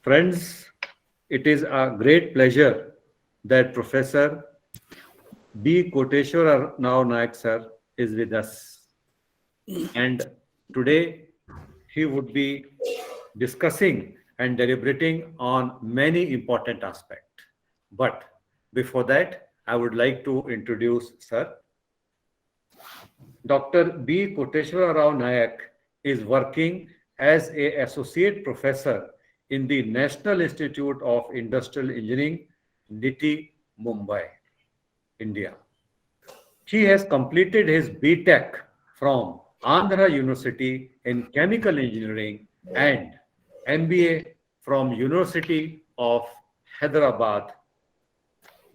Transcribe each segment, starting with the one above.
Friends, it is a great pleasure that Professor B. Koteshwar Rao Nayak sir is with us. And today he would be discussing and deliberating on many important aspects. But before that, I would like to introduce sir. Dr. B. Koteshwar Rao Nayak is working as a associate professor in the National Institute of Industrial Engineering, NITI, Mumbai, India. He has completed his B.Tech from Andhra University in Chemical Engineering and MBA from University of Hyderabad,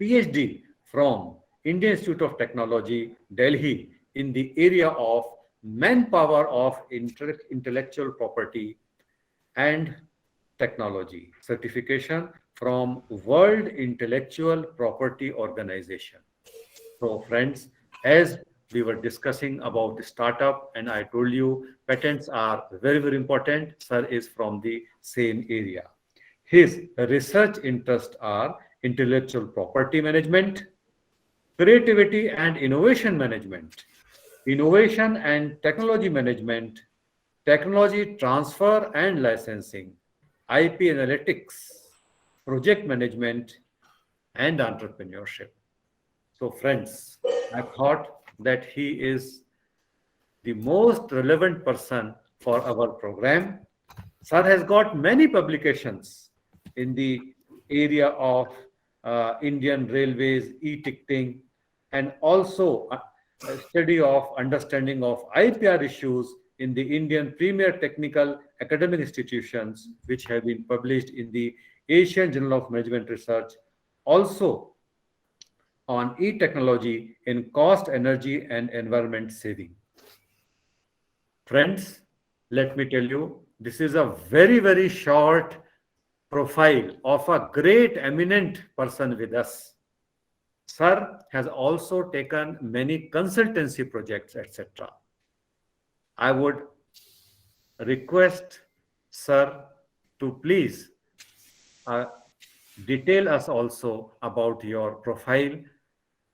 PhD from Indian Institute of Technology, Delhi, in the area of manpower of intellectual property and technology, certification from World Intellectual Property Organization. So friends, as we were discussing about the startup and I told you patents are very, very important, sir is from the same area. His research interests are intellectual property management, creativity and innovation management, innovation and technology management, technology transfer and licensing, IP analytics, project management, and entrepreneurship. So, friends, I thought that he is the most relevant person for our program. Sir has got many publications in the area of Indian Railways, e-ticketing, and also a study of understanding of IPR issues in the Indian premier technical academic institutions, which have been published in the Asian Journal of Management Research. Also, on e-technology in cost, energy, and environment saving. Friends, let me tell you, this is a very, very short profile of a great eminent person with us. Sir has also taken many consultancy projects, etc. I would request Sir to please uh, detail us also about your profile,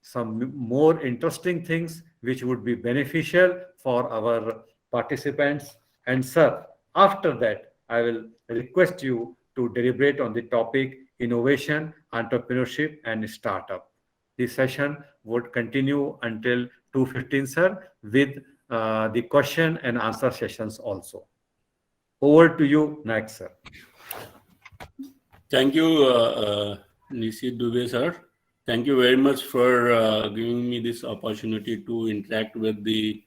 some more interesting things which would be beneficial for our participants. And sir, after that, I will request you to deliberate on the topic innovation, entrepreneurship, and startup. The session would continue until 2:15, sir, with the question and answer sessions also. Over to you next, sir. Thank you, Nisi Dubey, sir. Thank you very much for giving me this opportunity to interact with the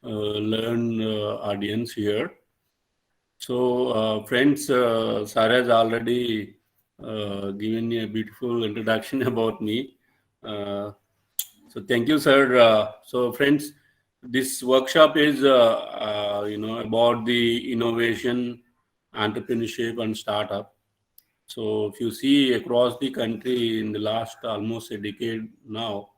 learned audience here. So, friends, sir has already given me a beautiful introduction about me. So, thank you, sir. So, friends, this workshop is, about the innovation, entrepreneurship, and startup. So if you see across the country in the last almost a decade now,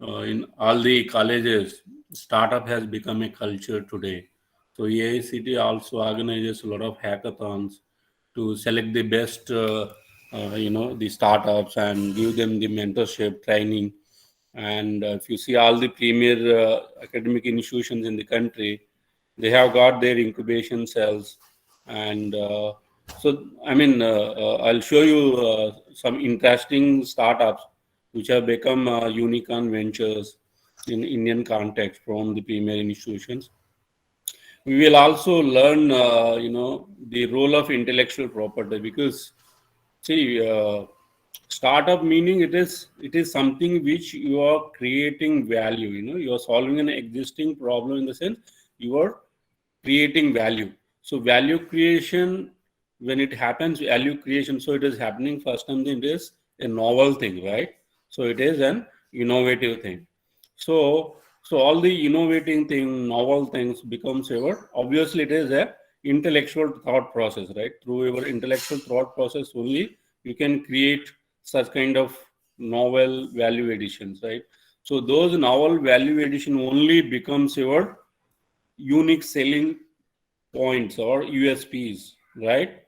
in all the colleges, startup has become a culture today. So AICT also organizes a lot of hackathons to select the best, the startups and give them the mentorship training. And if you see all the premier academic institutions in the country, they have got their incubation cells and so, I'll show you some interesting startups which have become unicorn ventures in Indian context from the premier institutions. We will also learn, the role of intellectual property because, see, startup meaning it is something which you are creating value. You are solving an existing problem in the sense you are creating value. So value creation, when it happens, value creation, so it is happening first and it is a novel thing, right? So it is an innovative thing. So all the innovating thing, novel things becomes your, obviously it is a intellectual thought process, right? Through your intellectual thought process only, you can create such kind of novel value additions, right? So those novel value addition only becomes your unique selling points or USPs, right?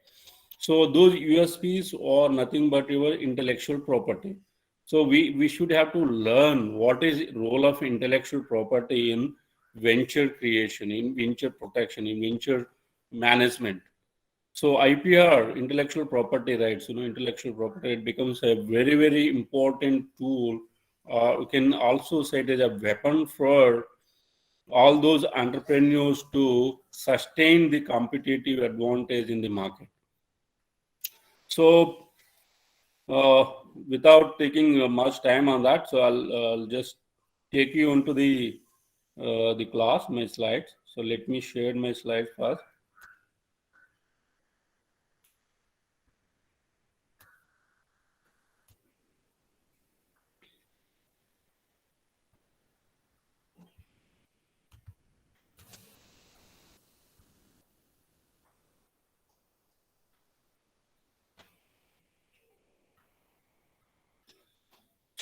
So those USPs are nothing but your intellectual property. So we should have to learn what is role of intellectual property in venture creation, in venture protection, in venture management. So IPR, intellectual property rights, intellectual property, it becomes a very, very important tool. We can also say it is a weapon for all those entrepreneurs to sustain the competitive advantage in the market. So without taking much time on that, so I'll just take you into the class, my slides. So let me share my slides first.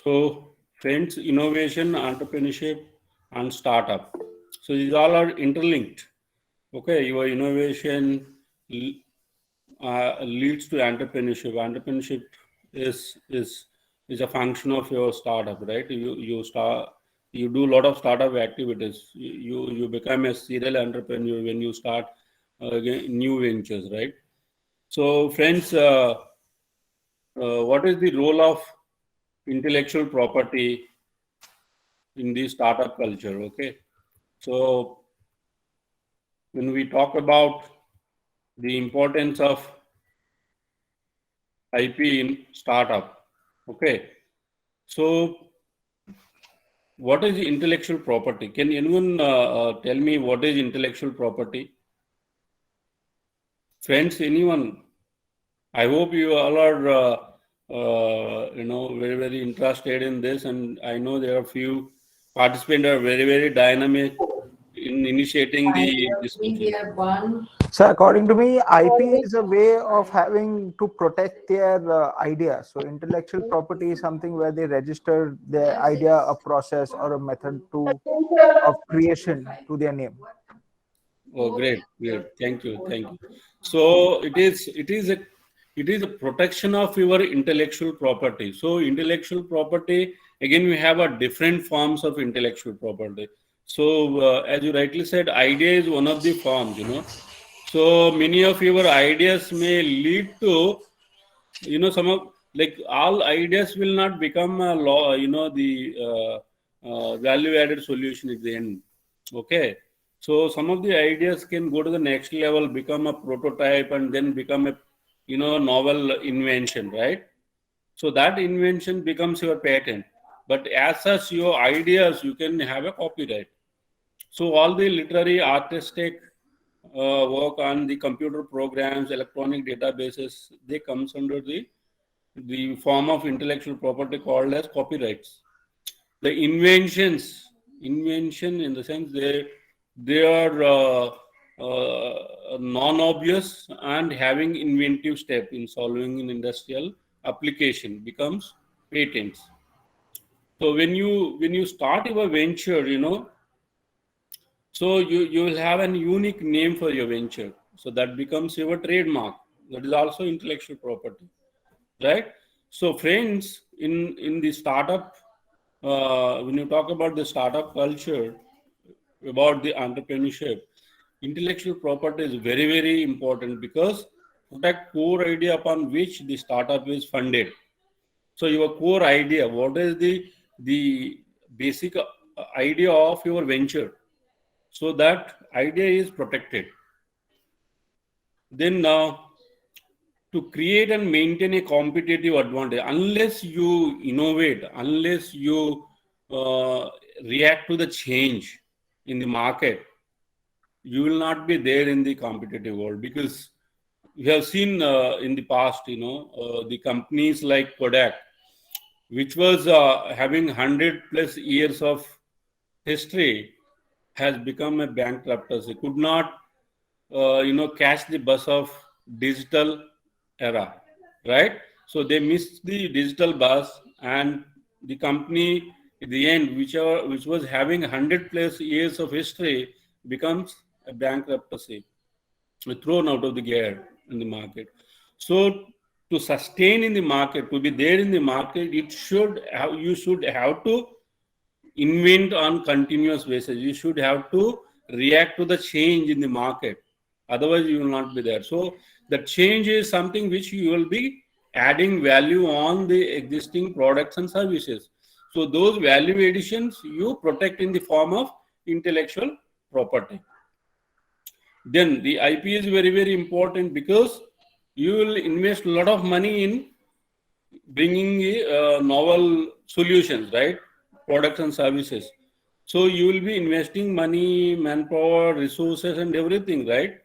So friends, innovation, entrepreneurship, and startup. So these all are interlinked. Okay, your innovation leads to entrepreneurship. Entrepreneurship is a function of your startup, right? You do a lot of startup activities. You become a serial entrepreneur when you start new ventures, right? So friends, what is the role of intellectual property in the startup culture? Okay, so when we talk about the importance of IP in startup, okay, so what is intellectual property? Can anyone tell me what is intellectual property? Friends, anyone? I hope you all are very, very interested in this, and I know there are few participants are very, very dynamic in initiating the discussion. So according to me, IP is a way of having to protect their idea. So intellectual property is something where they register their idea, a process, or a method to of creation to their name. Oh, great, great. Thank you, thank you. So it is a protection of your intellectual property. So intellectual property, again, we have a different forms of intellectual property. So as you rightly said, idea is one of the forms. So many of your ideas may lead to, some of, like, all ideas will not become a law, the value added solution at the end. Okay. So some of the ideas can go to the next level, become a prototype, and then become a, novel invention, right? So that invention becomes your patent. But as such, your ideas, you can have a copyright. So all the literary, artistic work on the computer programs, electronic databases, they comes under the form of intellectual property called as copyrights. The invention in the sense they are non-obvious and having inventive step in solving an industrial application becomes patents. So when you start your venture, so you will have an unique name for your venture. So that becomes your trademark. That is also intellectual property, right? So friends, in the startup, when you talk about the startup culture, about the entrepreneurship, intellectual property is very, very important because protect core idea upon which the startup is funded. So your core idea, what is the basic idea of your venture? So that idea is protected. Then to create and maintain a competitive advantage, unless you innovate, unless you react to the change in the market, you will not be there in the competitive world. Because we have seen in the past, the companies like Kodak, which was having 100 plus years of history, has become a bankruptcy. Could not catch the bus of digital era, right? So they missed the digital bus, and the company at the end, which was having 100 plus years of history, becomes a bankruptcy, thrown out of the gear in the market. So to sustain in the market, to be there in the market, you should have to invent on continuous basis. You should have to react to the change in the market. Otherwise, you will not be there. So the change is something which you will be adding value on the existing products and services. So those value additions you protect in the form of intellectual property. Then the IP is very, very important because you will invest a lot of money in bringing novel solutions, right? Products and services. So you will be investing money, manpower, resources, and everything, right?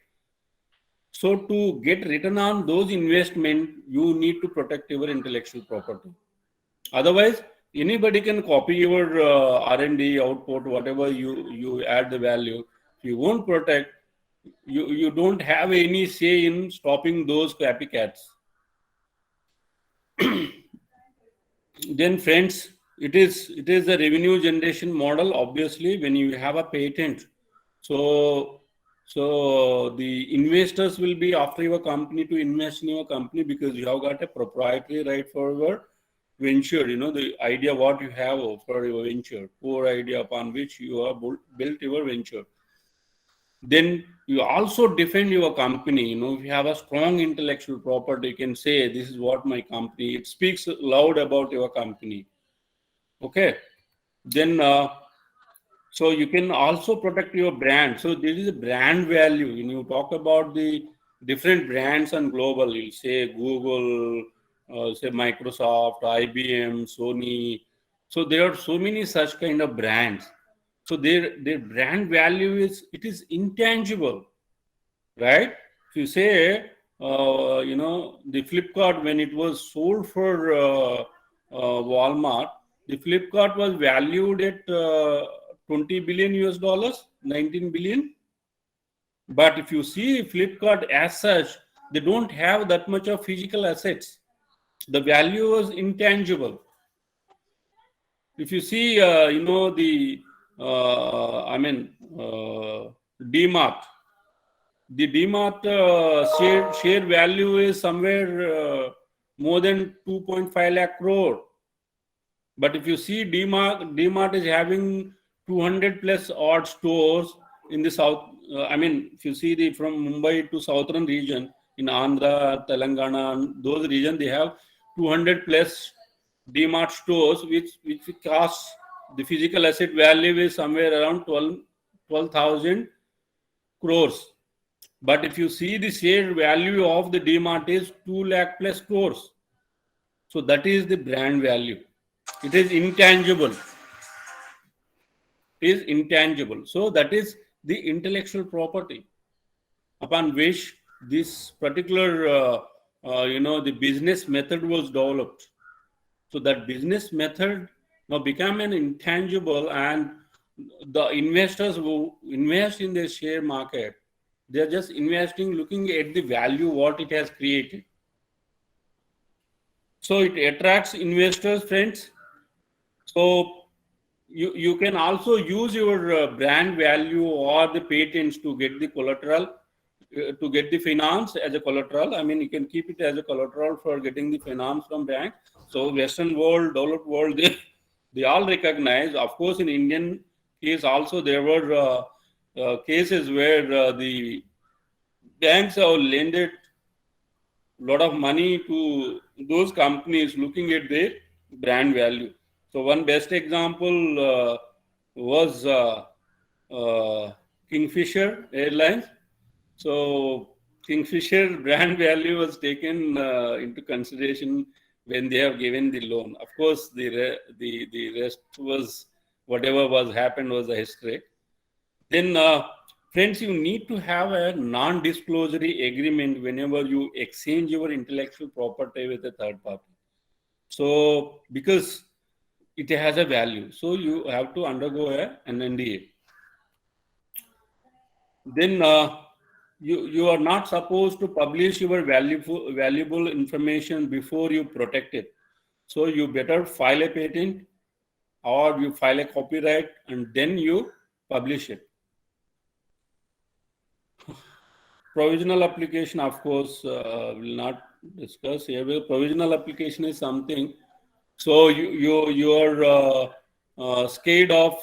So to get return on those investment, you need to protect your intellectual property. Otherwise, anybody can copy your R&D output, whatever you add the value. If you won't protect, you don't have any say in stopping those copycats. Then friends, it is a revenue generation model. Obviously, when you have a patent, so the investors will be after your company to invest in your company because you have got a proprietary right for your venture. You know, the idea what you have for your venture, core idea upon which you have built your venture. Then you also defend your company. You know, if you have a strong intellectual property, you can say, this is what my company, it speaks loud about your company. Okay. Then, so you can also protect your brand. So there is a brand value. When you talk about the different brands and global, you say Google, say Microsoft, IBM, Sony. So there are so many such kind of brands. So their brand value is intangible, right? If you say, you know, the Flipkart, when it was sold for Walmart, the Flipkart was valued at 20 billion US dollars, 19 billion. But if you see Flipkart as such, they don't have that much of physical assets. The value was intangible. If you see, you know, the, DMart, the DMart share value is somewhere more than 2.5 lakh crore. But if you see DMart is having 200 plus odd stores in the south. If you see the from Mumbai to southern region in Andhra, Telangana, those regions, they have 200 plus DMart stores, which cost the physical asset value is somewhere around 12,000 crores. But if you see the share value of the DMart is 2 lakh plus crores. So that is the brand value. It is intangible. It is intangible. So that is the intellectual property upon which this particular, the business method was developed. So that business method now became an intangible, and the investors who invest in the share market, they're just investing, looking at the value, what it has created. So it attracts investors, friends. So you can also use your brand value or the patents to get the collateral, to get the finance as a collateral. I mean, you can keep it as a collateral for getting the finance from bank. So Western world, developed world, they all recognize. Of course, in Indian case also, there were cases where the banks have lended a lot of money to those companies looking at their brand value. So one best example was Kingfisher Airlines. So Kingfisher brand value was taken into consideration when they have given the loan. Of course, the rest was whatever was happened was a history. Then, friends, you need to have a non-disclosure agreement whenever you exchange your intellectual property with a third party. So, because it has a value, so you have to undergo an NDA. Then, you are not supposed to publish your valuable information before you protect it. So, you better file a patent or you file a copyright and then you publish it. Provisional application, of course, will not discuss here. Well, provisional application is something. So you are scared of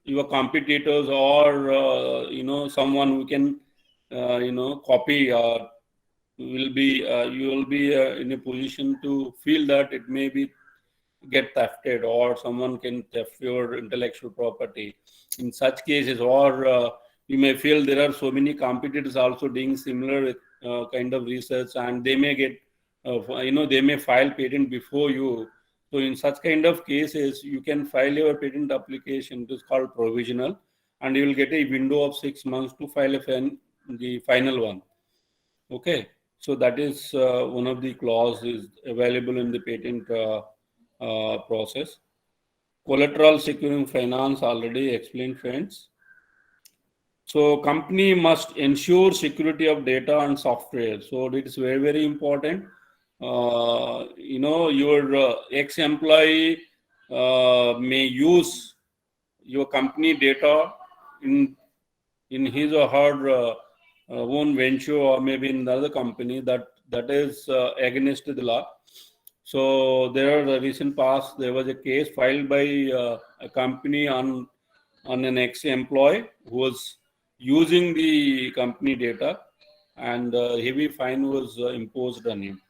your competitors or someone who can copy or you will be in a position to feel that it may be get thefted or someone can theft your intellectual property. In such cases, or you may feel there are so many competitors also doing similar kind of research, and they may get they may file patent before you. So in such kind of cases, you can file your patent application. It is called provisional, and you will get a window of 6 months to file the final one. Okay, so that is one of the clauses available in the patent process. Collateral securing finance, already explained, friends. So company must ensure security of data and software. So it is very, very important. Your ex-employee may use your company data in his or her own venture or maybe in another company that is against the law. So there are the recent past, there was a case filed by a company on an ex-employee who was using the company data, and heavy fine was imposed on him.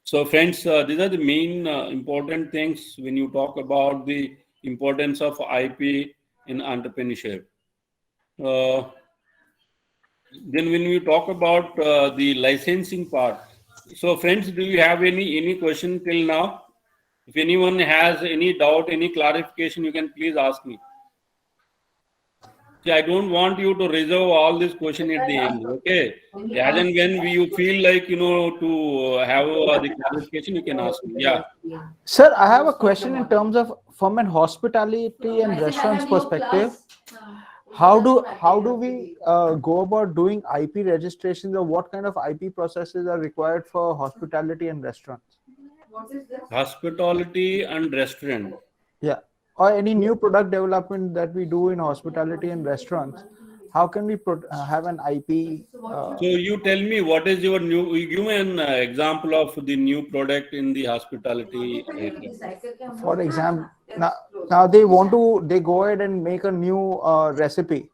So friends, these are the main important things when you talk about the importance of IP in entrepreneurship. Then when we talk about the licensing part, so friends, do you have any question till now? If anyone has any doubt, any clarification, you can please ask me. See, I don't want you to reserve all this question at the end. Okay, as and when you feel like to have the clarification, you can ask me. Yeah. Sir, I have a question in terms of from an hospitality and restaurants perspective. How do we go about doing IP registrations, or what kind of IP processes are required for hospitality and restaurants? Hospitality and restaurant. Yeah, or any new product development that we do in hospitality and restaurants. How can we have an IP? So you tell me what is your new? You give me an example of the new product in the hospitality area. For example, now they go ahead and make a new recipe.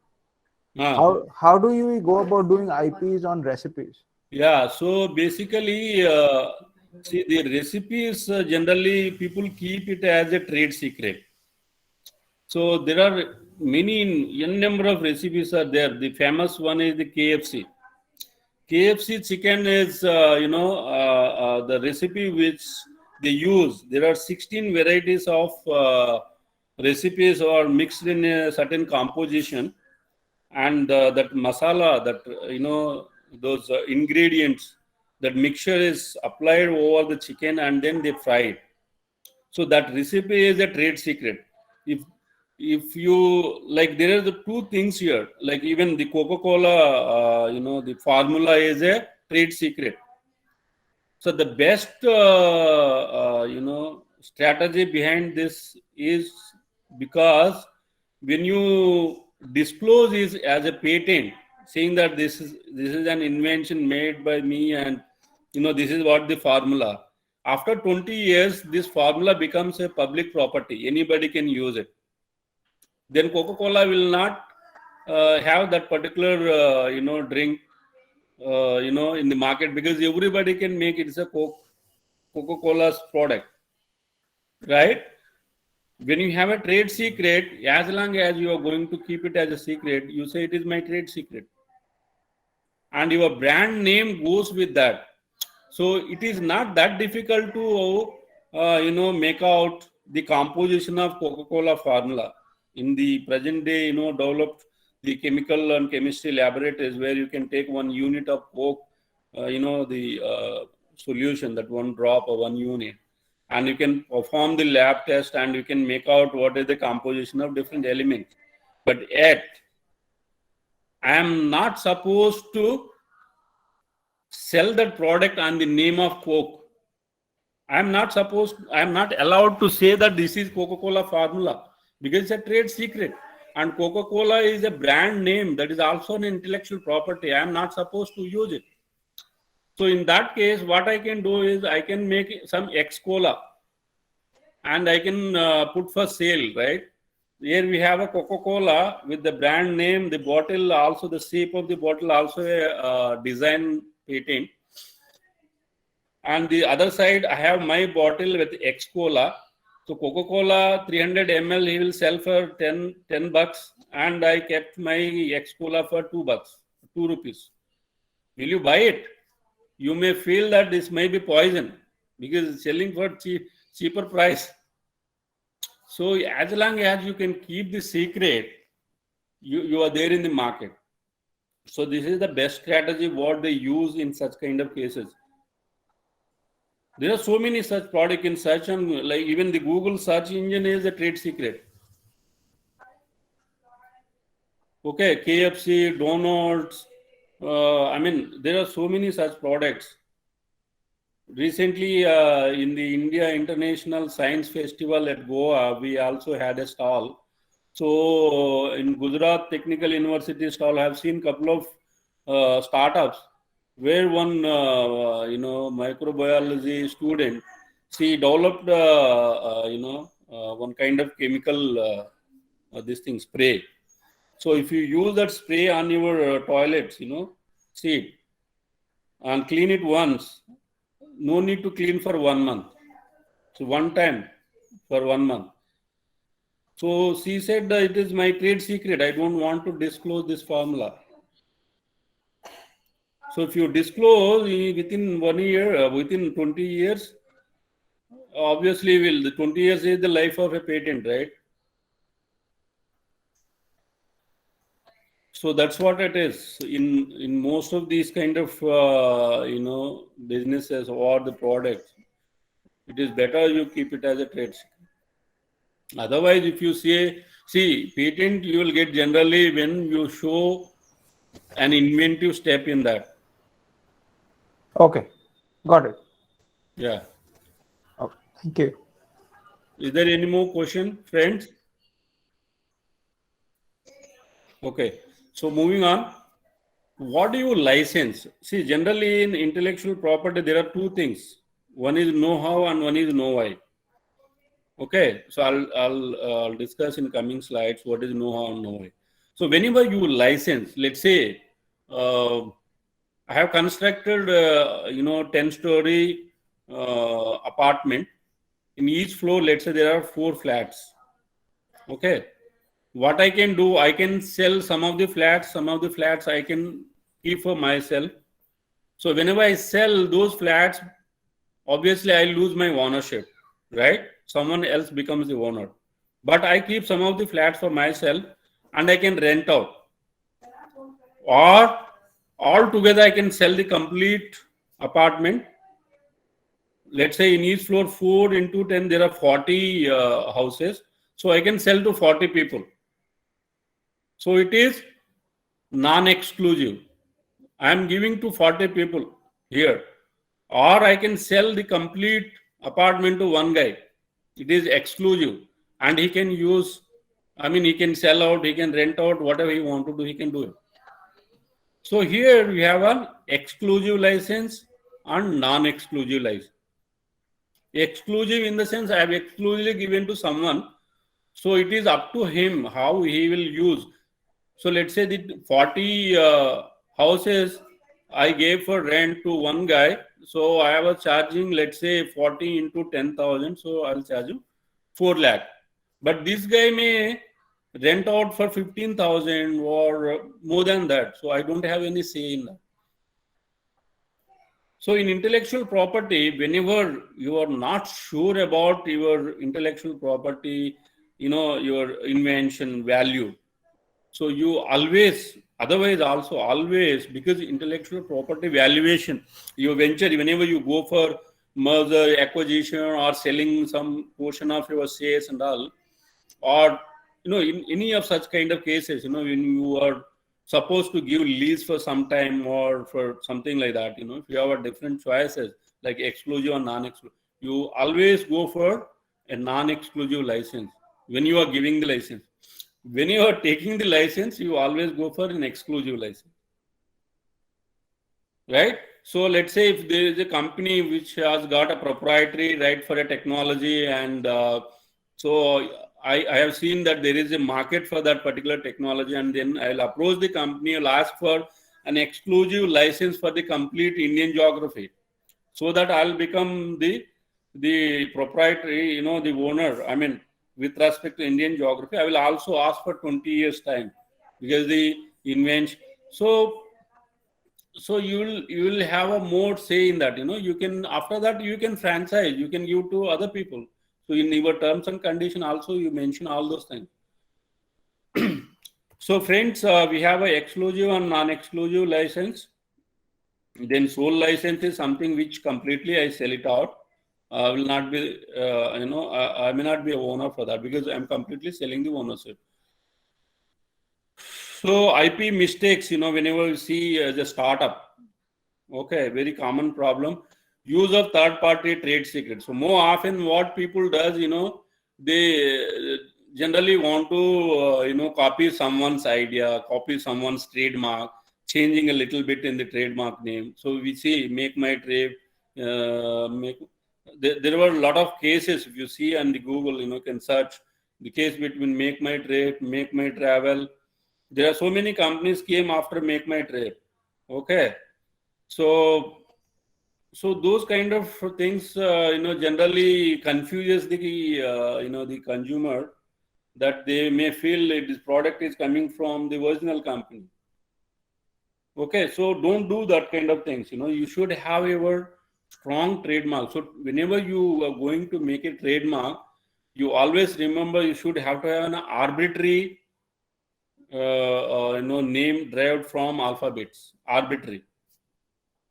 How do you go about doing IPs on recipes? Yeah, so basically, see, the recipes generally people keep it as a trade secret. So there are many n number of recipes are there. The famous one is the KFC. KFC chicken is the recipe which they use. There are 16 varieties of recipes or mixed in a certain composition, and that masala, that those ingredients, that mixture is applied over the chicken and then they fry it. So that recipe is a trade secret. If you like, there are the two things here, like even the Coca-Cola, the formula is a trade secret. So the best strategy behind this is, because when you disclose is as a patent, saying that this is an invention made by me, and this is what the formula. After 20 years, this formula becomes a public property. Anybody can use it. Then Coca-Cola will not have that particular drink in the market, because everybody can make it. It's a Coca-Cola's product, right? When you have a trade secret, as long as you are going to keep it as a secret, you say it is my trade secret, and your brand name goes with that. So it is not that difficult to make out the composition of Coca-Cola formula. In the present day, developed the chemical and chemistry laboratories where you can take 1 unit of Coke, the solution, that 1 drop or 1 unit, and you can perform the lab test and you can make out what is the composition of different elements. But yet, I am not supposed to sell that product on the name of Coke. I am not allowed to say that this is Coca-Cola formula, because it's a trade secret. And Coca-Cola is a brand name that is also an intellectual property. I am not supposed to use it. So in that case, what I can do is I can make some ex-cola and I can put for sale, right? Here we have a Coca-Cola with the brand name, the bottle also, the shape of the bottle also a design patent. And the other side, I have my bottle with ex-cola. So Coca-Cola 300 ml, he will sell for 10 bucks, and I kept my ex-cola for 2 bucks, 2 rupees. Will you buy it? You may feel that this may be poison because it's selling for cheaper price. So as long as you can keep the secret, you are there in the market. So this is the best strategy what they use in such kind of cases. There are so many such product in search, and like even the Google search engine is a trade secret. Okay, KFC, Donuts. I mean, there are so many such products. Recently, in the India International Science Festival at Goa, we also had a stall. So in Gujarat Technical University stall, I have seen couple of startups where one microbiology student, she developed one kind of chemical this thing spray. So if you use that spray on your toilets, seat, and clean it once, no need to clean for 1 month. So one time for 1 month. So she said that it is my trade secret. I don't want to disclose this formula. So if you disclose within 1 year, within 20 years, obviously the 20 years is the life of a patent, right? So that's what it is. In most of these kind of businesses or the products, it is better you keep it as a trade secret. Otherwise, if you see patent, you will get generally when you show an inventive step in that. Okay, got it. Yeah. Okay, thank you. Is there any more question, friends? Okay. So moving on. What do you license? See, generally in intellectual property, there are two things. One is know-how and one is know-why. Okay, so I'll discuss in coming slides what is know-how and know-why. So whenever you license, let's say I have constructed 10-story apartment. In each floor, let's say there are 4 flats. Okay, what I can do, I can sell some of the flats I can keep for myself. So whenever I sell those flats, obviously I lose my ownership, right? Someone else becomes the owner. But I keep some of the flats for myself and I can rent out. Or altogether I can sell the complete apartment. Let's say in each floor 4 into 10, there are 40 houses. So I can sell to 40 people. So it is non-exclusive. I am giving to 40 people here. Or I can sell the complete apartment to one guy. It is exclusive. And he can use, he can sell out, he can rent out, whatever he want to do, he can do it. So here we have an exclusive license and non-exclusive license. Exclusive in the sense I have exclusively given to someone. So it is up to him how he will use. So let's say the 40 houses I gave for rent to one guy. So I was charging, let's say 40 into 10,000. So I'll charge him 4 lakh. But this guy may rent out for 15,000 or more than that. So I don't have any say in that. So in intellectual property, whenever you are not sure about your intellectual property, your invention value, so you always, otherwise also always, because intellectual property valuation, your venture, whenever you go for merger, acquisition, or selling some portion of your shares and all, or in any of such kind of cases, when you are supposed to give lease for some time or for something like that, if you have a different choices like exclusive or non-exclusive, you always go for a non-exclusive license when you are giving the license. When you are taking the license, you always go for an exclusive license, right? So let's say if there is a company which has got a proprietary right for a technology, and so I have seen that there is a market for that particular technology, and then I'll approach the company, I'll ask for an exclusive license for the complete Indian geography, so that I'll become the proprietary, the owner. I mean, with respect to Indian geography, I will also ask for 20 years time, because the invention. So you will have a more say in that. You can, after that you can franchise, you can give to other people. So in your terms and condition also you mention all those things. So friends, we have a exclusive and non-exclusive license. Then sole license is something which completely I sell it out. I will not be, I may not be a owner for that, because I'm completely selling the ownership. So IP mistakes, whenever you see as a startup, okay, very common problem. Use of third-party trade secrets. So more often, what people does, they generally want to, copy someone's idea, copy someone's trademark, changing a little bit in the trademark name. So we see make my trade, there were a lot of cases. If you see on the Google, can search the case between make my trade, make my travel. There are so many companies came after make my trade. Okay. So those kind of things, generally confuses the, the consumer, that they may feel this product is coming from the original company. Okay, so don't do that kind of things. You should have your strong trademark. So whenever you are going to make a trademark, you always remember you should have to have an arbitrary, name derived from alphabets. Arbitrary.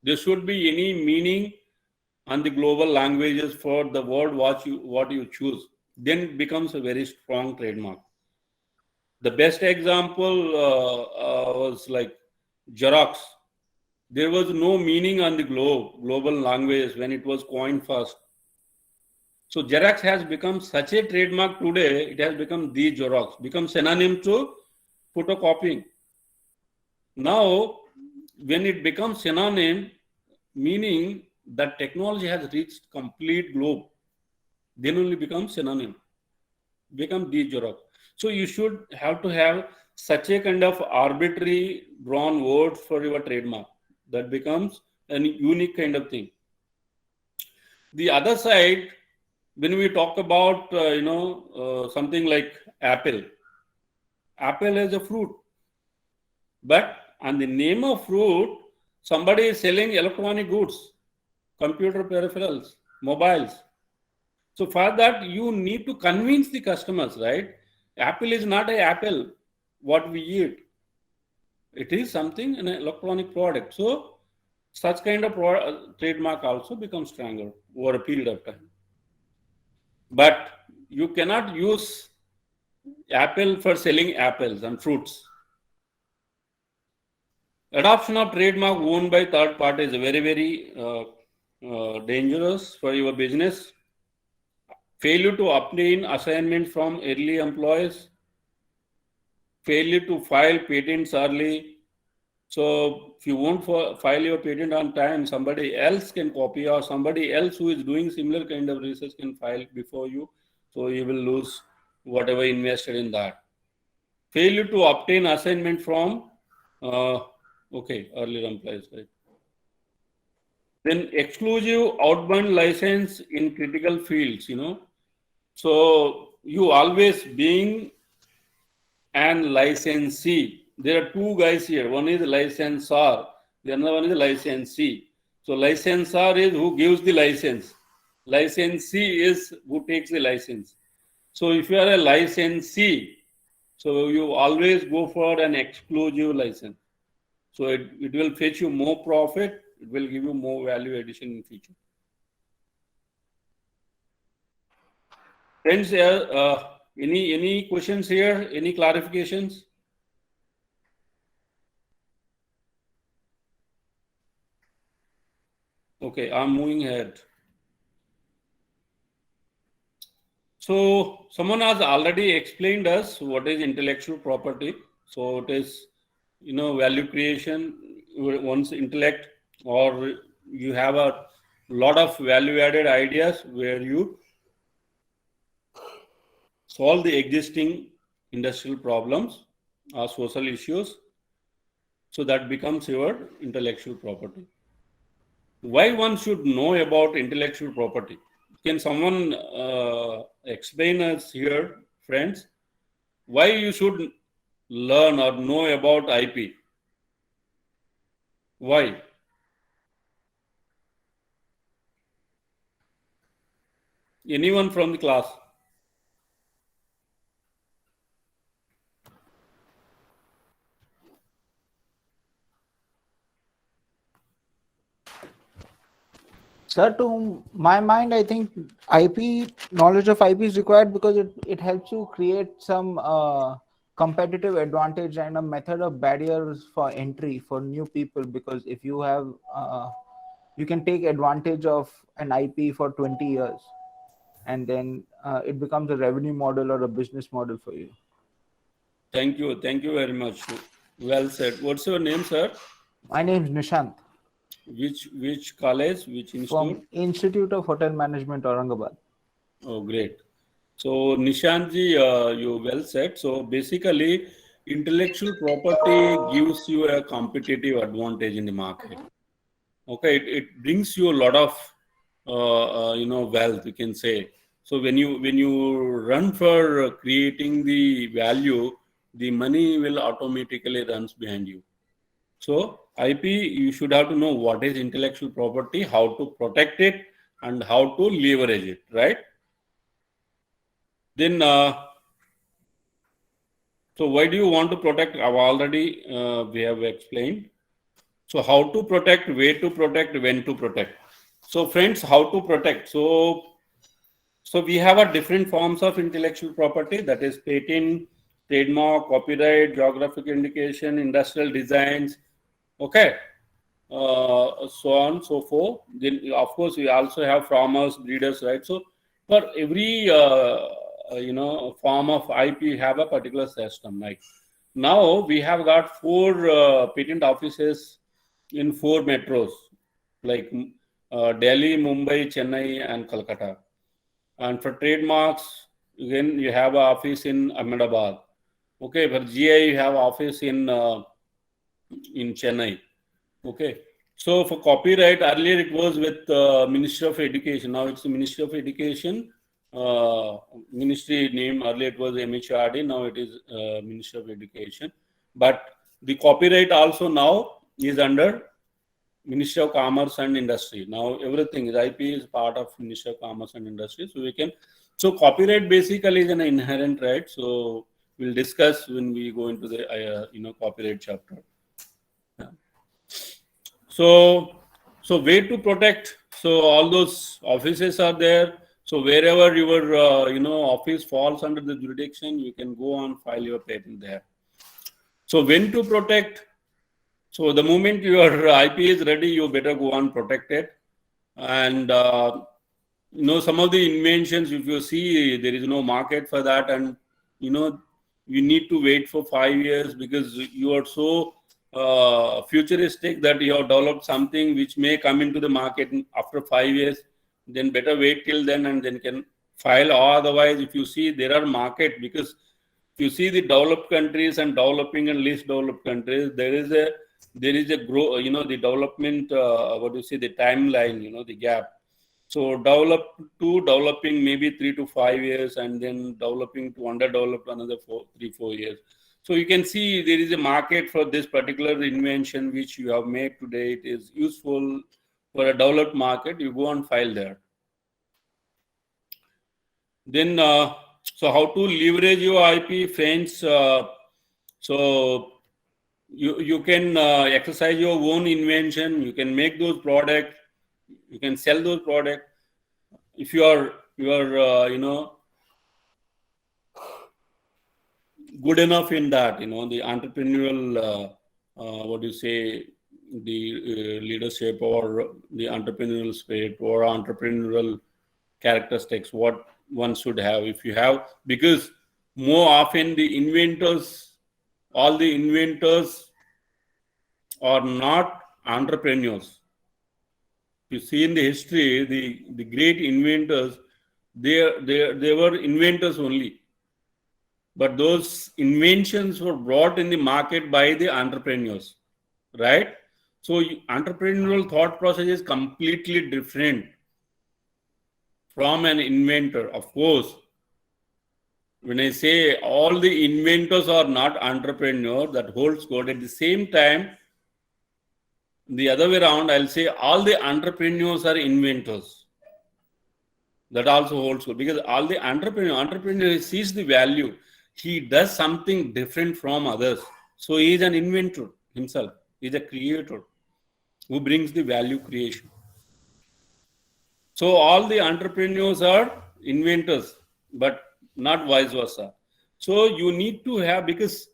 There should be any meaning on the global languages for the word what you choose. Then it becomes a very strong trademark. The best example was like Xerox. There was no meaning on the global languages when it was coined first. So Xerox has become such a trademark today. It has become the Xerox, become synonym to photocopying. Now, when it becomes synonym, meaning that technology has reached complete globe, then only becomes synonym, become the Xerox. So you should have to have such a kind of arbitrary drawn word for your trademark that becomes a unique kind of thing. The other side, when we talk about something like Apple is a fruit, but on the name of fruit, somebody is selling electronic goods, computer peripherals, mobiles. So for that, you need to convince the customers, right? Apple is not an apple, what we eat. It is something, an electronic product. So such kind of trademark also becomes stronger over a period of time. But you cannot use Apple for selling apples and fruits. Adoption of trademark owned by third party is very, very dangerous for your business. Failure to obtain assignment from early employees. Failure to file patents early. So if you won't file your patent on time, somebody else can copy, or somebody else who is doing similar kind of research can file before you. So you will lose whatever invested in that. Failure to obtain assignment from earlier employees, right? Then exclusive outbound license in critical fields, So you always being an licensee. There are two guys here. One is licensor, the other one is licensee. So licensor is who gives the license. Licensee is who takes the license. So if you are a licensee, so you always go for an exclusive license. So it will fetch you more profit. It will give you more value addition in future. Friends, any questions here? Any clarifications? Okay, I'm moving ahead. So someone has already explained us what is intellectual property. So it is, value creation, one's intellect, or you have a lot of value-added ideas where you solve the existing industrial problems or social issues. So that becomes your intellectual property. Why one should know about intellectual property? Can someone explain us here, friends, why you should learn or know about IP? Why? Anyone from the class? Sir, to my mind, I think knowledge of IP is required because it helps you create some competitive advantage and a method of barriers for entry for new people. Because if you have, you can take advantage of an IP for 20 years, and then it becomes a revenue model or a business model for you. Thank you very much. Well said. What's your name, sir? My name is Nishant Which college, which institute? from Institute of Hotel Management, Aurangabad. Oh, great. So Nishantji, you well said. So basically, intellectual property gives you a competitive advantage in the market. Okay, it brings you a lot of wealth, you can say. So when you run for creating the value, the money will automatically runs behind you. So IP, you should have to know what is intellectual property, how to protect it, and how to leverage it, right? Then, so why do you want to protect? I've already we have explained. So how to protect, where to protect, when to protect. So friends, how to protect? So we have a different forms of intellectual property, that is patent, trademark, copyright, geographic indication, industrial designs. Okay. So on so forth. Then of course we also have farmers, breeders, right? So for every form of IP, we have a particular system. Like now we have got 4 patent offices in 4 metros, like Delhi, Mumbai, Chennai, and Calcutta. And for trademarks, again you have an office in Ahmedabad. Okay, for GI you have office in Chennai. Okay. So for copyright, earlier it was with Ministry of Education. Now it's the Ministry of Education. Ministry name earlier it was MHRD. Now it is Ministry of Education. But the copyright also now is under Ministry of Commerce and Industry. Now everything is IP is part of Ministry of Commerce and Industry. So we can. So copyright basically is an inherent right. So we'll discuss when we go into the copyright chapter. Yeah. So way to protect. So all those offices are there. So wherever your office falls under the jurisdiction, you can go on file your patent there. So when to protect? So the moment your IP is ready, you better go on protect it. And some of the inventions, if you see, there is no market for that, and you need to wait for 5 years because you are so futuristic that you have developed something which may come into the market after 5 years. Then better wait till then and then can file. Or otherwise, if you see there are market, because if you see the developed countries and developing and least developed countries, there is a grow, the development, the timeline, the gap. So developing maybe 3 to 5 years, and then developing to underdeveloped another 3-4 years. So you can see there is a market for this particular invention which you have made today. It is useful for a developed market. You go and file there. Then, so how to leverage your IP, friends? So you can exercise your own invention. You can make those products. You can sell those products. If you are good enough in that, the entrepreneurial, the leadership or the entrepreneurial spirit or entrepreneurial characteristics, what one should have. If you have, because more often all the inventors are not entrepreneurs. you see in the history, the great inventors, they were inventors only. But those inventions were brought in the market by the entrepreneurs, right? So entrepreneurial thought process is completely different from an inventor. Of course, when I say all the inventors are not entrepreneurs, that holds good. At the same time, the other way around, I'll say all the entrepreneurs are inventors. That also holds good, because all the entrepreneur sees the value. He does something different from others. So he is an inventor himself. He is a creator who brings the value creation. So all the entrepreneurs are inventors, but not vice versa. So you need to have, because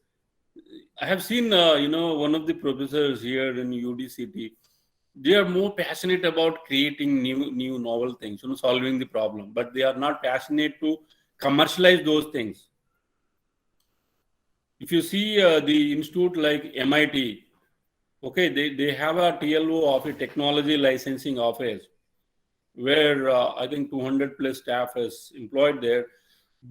I have seen, one of the professors here in UDCT, they are more passionate about creating new novel things, solving the problem, but they are not passionate to commercialize those things. If you see the institute like MIT, okay, they have a TLO of a technology licensing office, where I think 200 plus staff is employed there.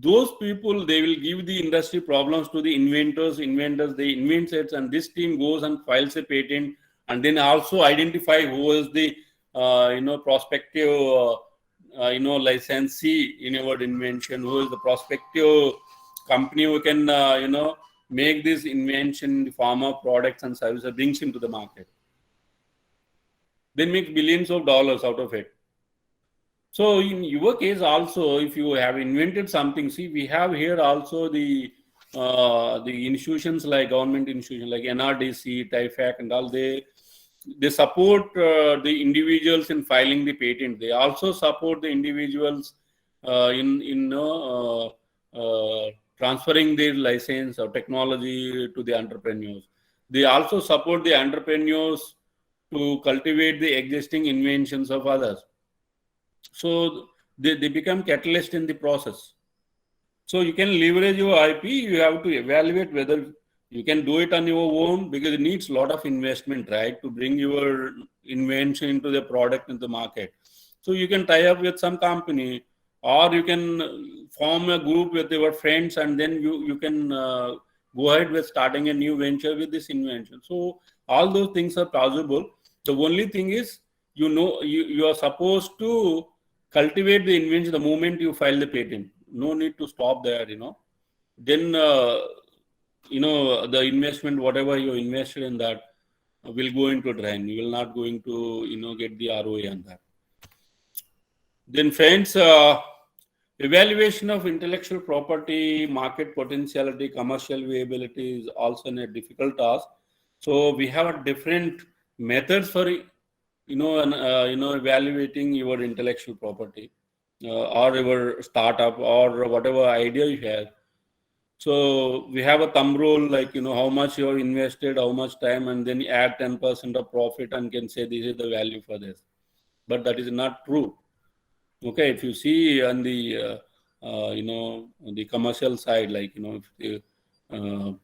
Those people, they will give the industry problems to the inventors, they invent it, and this team goes and files a patent, and then also identify who is the prospective licensee in our invention, who is the prospective company who can make this invention in the form of products and services, brings into the market, then make billions of dollars out of it. So in your case also, if you have invented something, see, we have here also the institutions like government institutions like NRDC, TIFAC, and all. They support the individuals in filing the patent. They also support the individuals in transferring their license or technology to the entrepreneurs. They also support the entrepreneurs to cultivate the existing inventions of others. So they become catalyst in the process. So you can leverage your IP. You have to evaluate whether you can do it on your own, because it needs a lot of investment, right, to bring your invention into the product in the market. So you can tie up with some company, or you can form a group with your friends, and then you can go ahead with starting a new venture with this invention. So all those things are possible. The only thing is, you are supposed to cultivate the invention the moment you file the patent. No need to stop there, Then, the investment, whatever you invested in that, will go into drain. You will not going to, get the ROI on that. Then friends, evaluation of intellectual property, market potentiality, commercial viability is also a difficult task. So we have a different methods for evaluating your intellectual property or your startup or whatever idea you have. So we have a thumb rule, like how much you have invested, how much time, and then add 10% of profit and can say this is the value for this. But that is not true. Okay, if you see on the the commercial side, like if the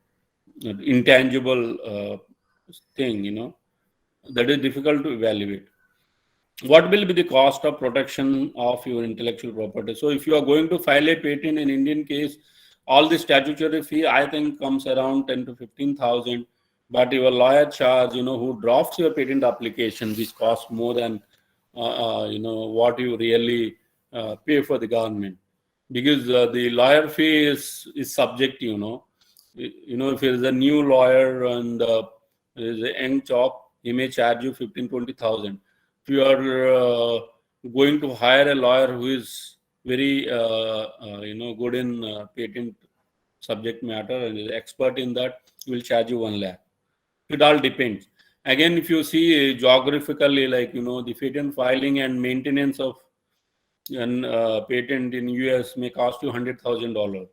intangible thing, that is difficult to evaluate. What will be the cost of protection of your intellectual property? So if you are going to file a patent in Indian case, all the statutory fee, I think, comes around 10 to 15,000. But your lawyer charge, who drafts your patent application, which costs more than what you really pay for the government, because the lawyer fee is subjective. If there is a new lawyer and there is a young chap, he may charge you 15-20,000. If you are going to hire a lawyer who is very good in patent subject matter and is expert in that, he will charge you 1 lakh. It all depends. Again, if you see geographically, like the patent filing and maintenance of an patent in US may cost you $100,000.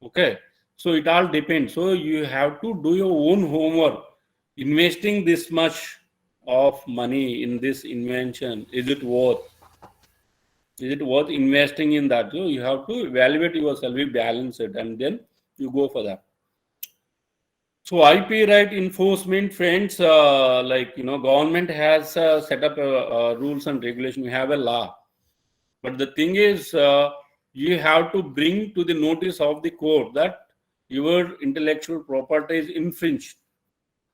Okay, so it all depends. So you have to do your own homework. Investing this much of money in this invention, is it worth investing in that? So you have to evaluate yourself, you balance it, and then you go for that. So IP right enforcement, friends, like, government has set up rules and regulation. We have a law. But the thing is, you have to bring to the notice of the court that your intellectual property is infringed.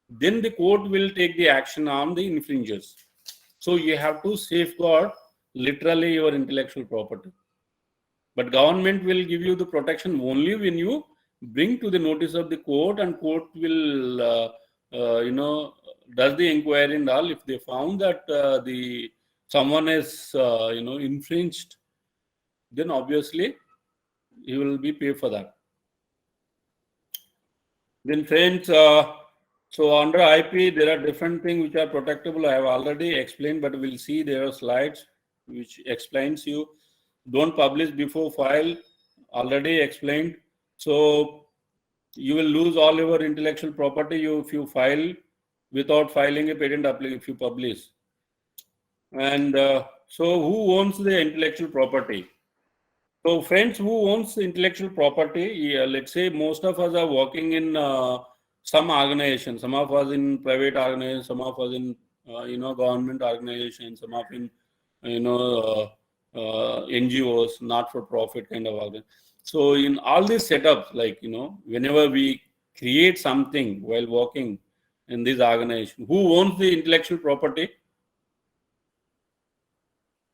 Then the court will take the action on the infringers. So you have to safeguard literally your intellectual property. But government will give you the protection only when you bring to the notice of the court, and court will, does the inquiry and all. If they found that the someone is, infringed, then obviously you will be paid for that. Then friends, so under IP, there are different things which are protectable. I have already explained, but we'll see there are slides which explains you. Don't publish before file, already explained. So you will lose all your intellectual property if you file without filing a patent application if you publish. And so who owns the intellectual property? So friends, who owns the intellectual property? Yeah, let's say most of us are working in some organization. Some of us in private organization, some of us in government organization, some of in NGOs, not for profit kind of organization. So in all these setups, like whenever we create something while working in this organization, who owns the intellectual property?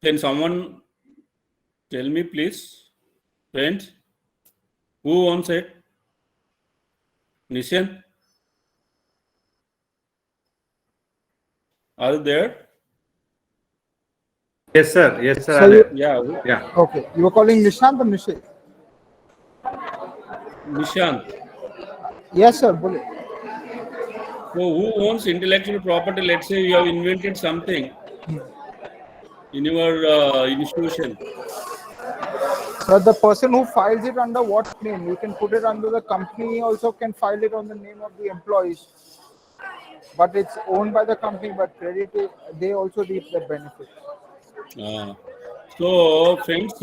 Can someone tell me, please, friends? Who owns it? Nishan? Are you there? Yes, sir. Yes, sir. So you, Yeah, Yeah. okay, you were calling Nishant or Nishit? Nishant. Yes, sir. Bullet. So who owns intellectual property? Let's say you have invented something in your institution. So the person who files it under what name? You can put it under the company. Also, can file it on the name of the employees. But it's owned by the company. But they also reap the benefit. So friends,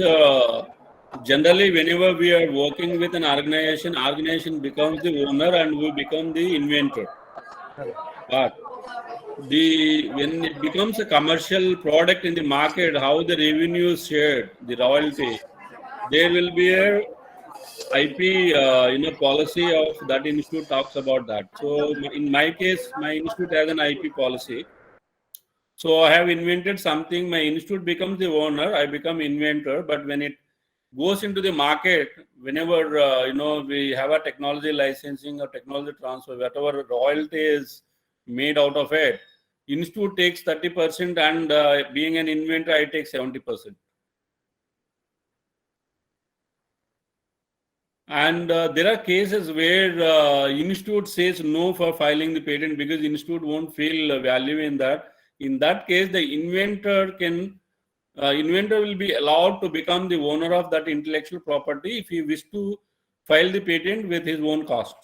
generally whenever we are working with an organization becomes the owner and we become the inventor. But when it becomes a commercial product in the market, how the revenue is shared, the royalty, there will be a IP policy of that institute talks about that. So in my case, my institute has an IP policy. So I have invented something, my institute becomes the owner, I become inventor. But when it goes into the market, whenever we have a technology licensing or technology transfer, whatever royalty is made out of it, institute takes 30%, and being an inventor, I take 70%. And there are cases where institute says no for filing the patent because institute won't feel value in that. In that case, the inventor will be allowed to become the owner of that intellectual property if he wish to file the patent with his own cost.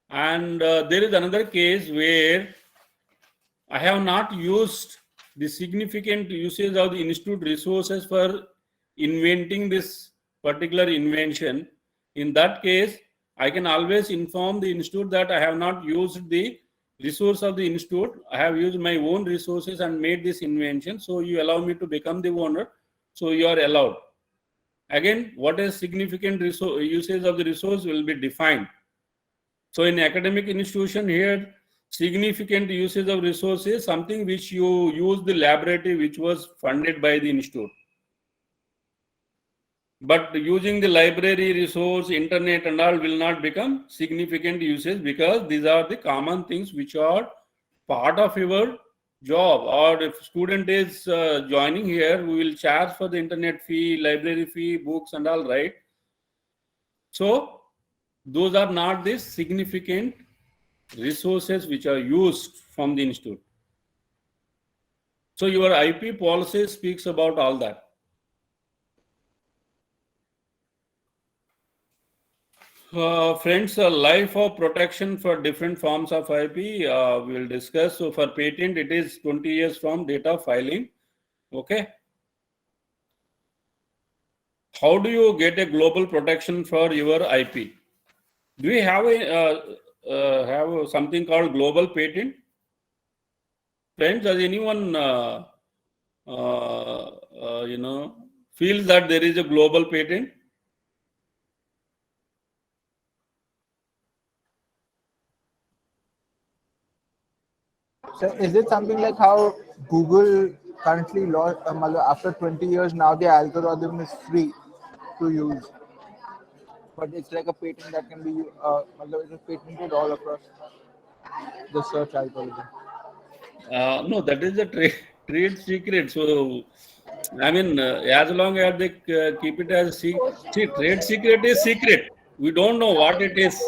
And there is another case where I have not used the significant usage of the institute resources for inventing this particular invention. In that case, I can always inform the institute that I have not used the resource of the institute. I have used my own resources and made this invention. So you allow me to become the owner. So you are allowed. Again, what is significant usage of the resource will be defined. So in academic institution here, significant usage of resources, something which you use the laboratory which was funded by the institute. But using the library resource, internet and all will not become significant usage because these are the common things which are part of your job. Or if student is joining here, we will charge for the internet fee, library fee, books and all, right? So those are not the significant resources which are used from the institute. So your IP policy speaks about all that. Friends, life of protection for different forms of IP we will discuss. So for patent, it is 20 years from date of filing. Okay. how do you get a global protection for your IP? Do you have have something called global patent? Friends, does anyone feel that there is a global patent? So is it something like how Google currently lost, after 20 years now the algorithm is free to use, but it's like a patent that can be it is patented all across the search algorithm. No, that is a trade secret. So, I mean, as long as they keep it as trade secret is secret. We don't know what it is.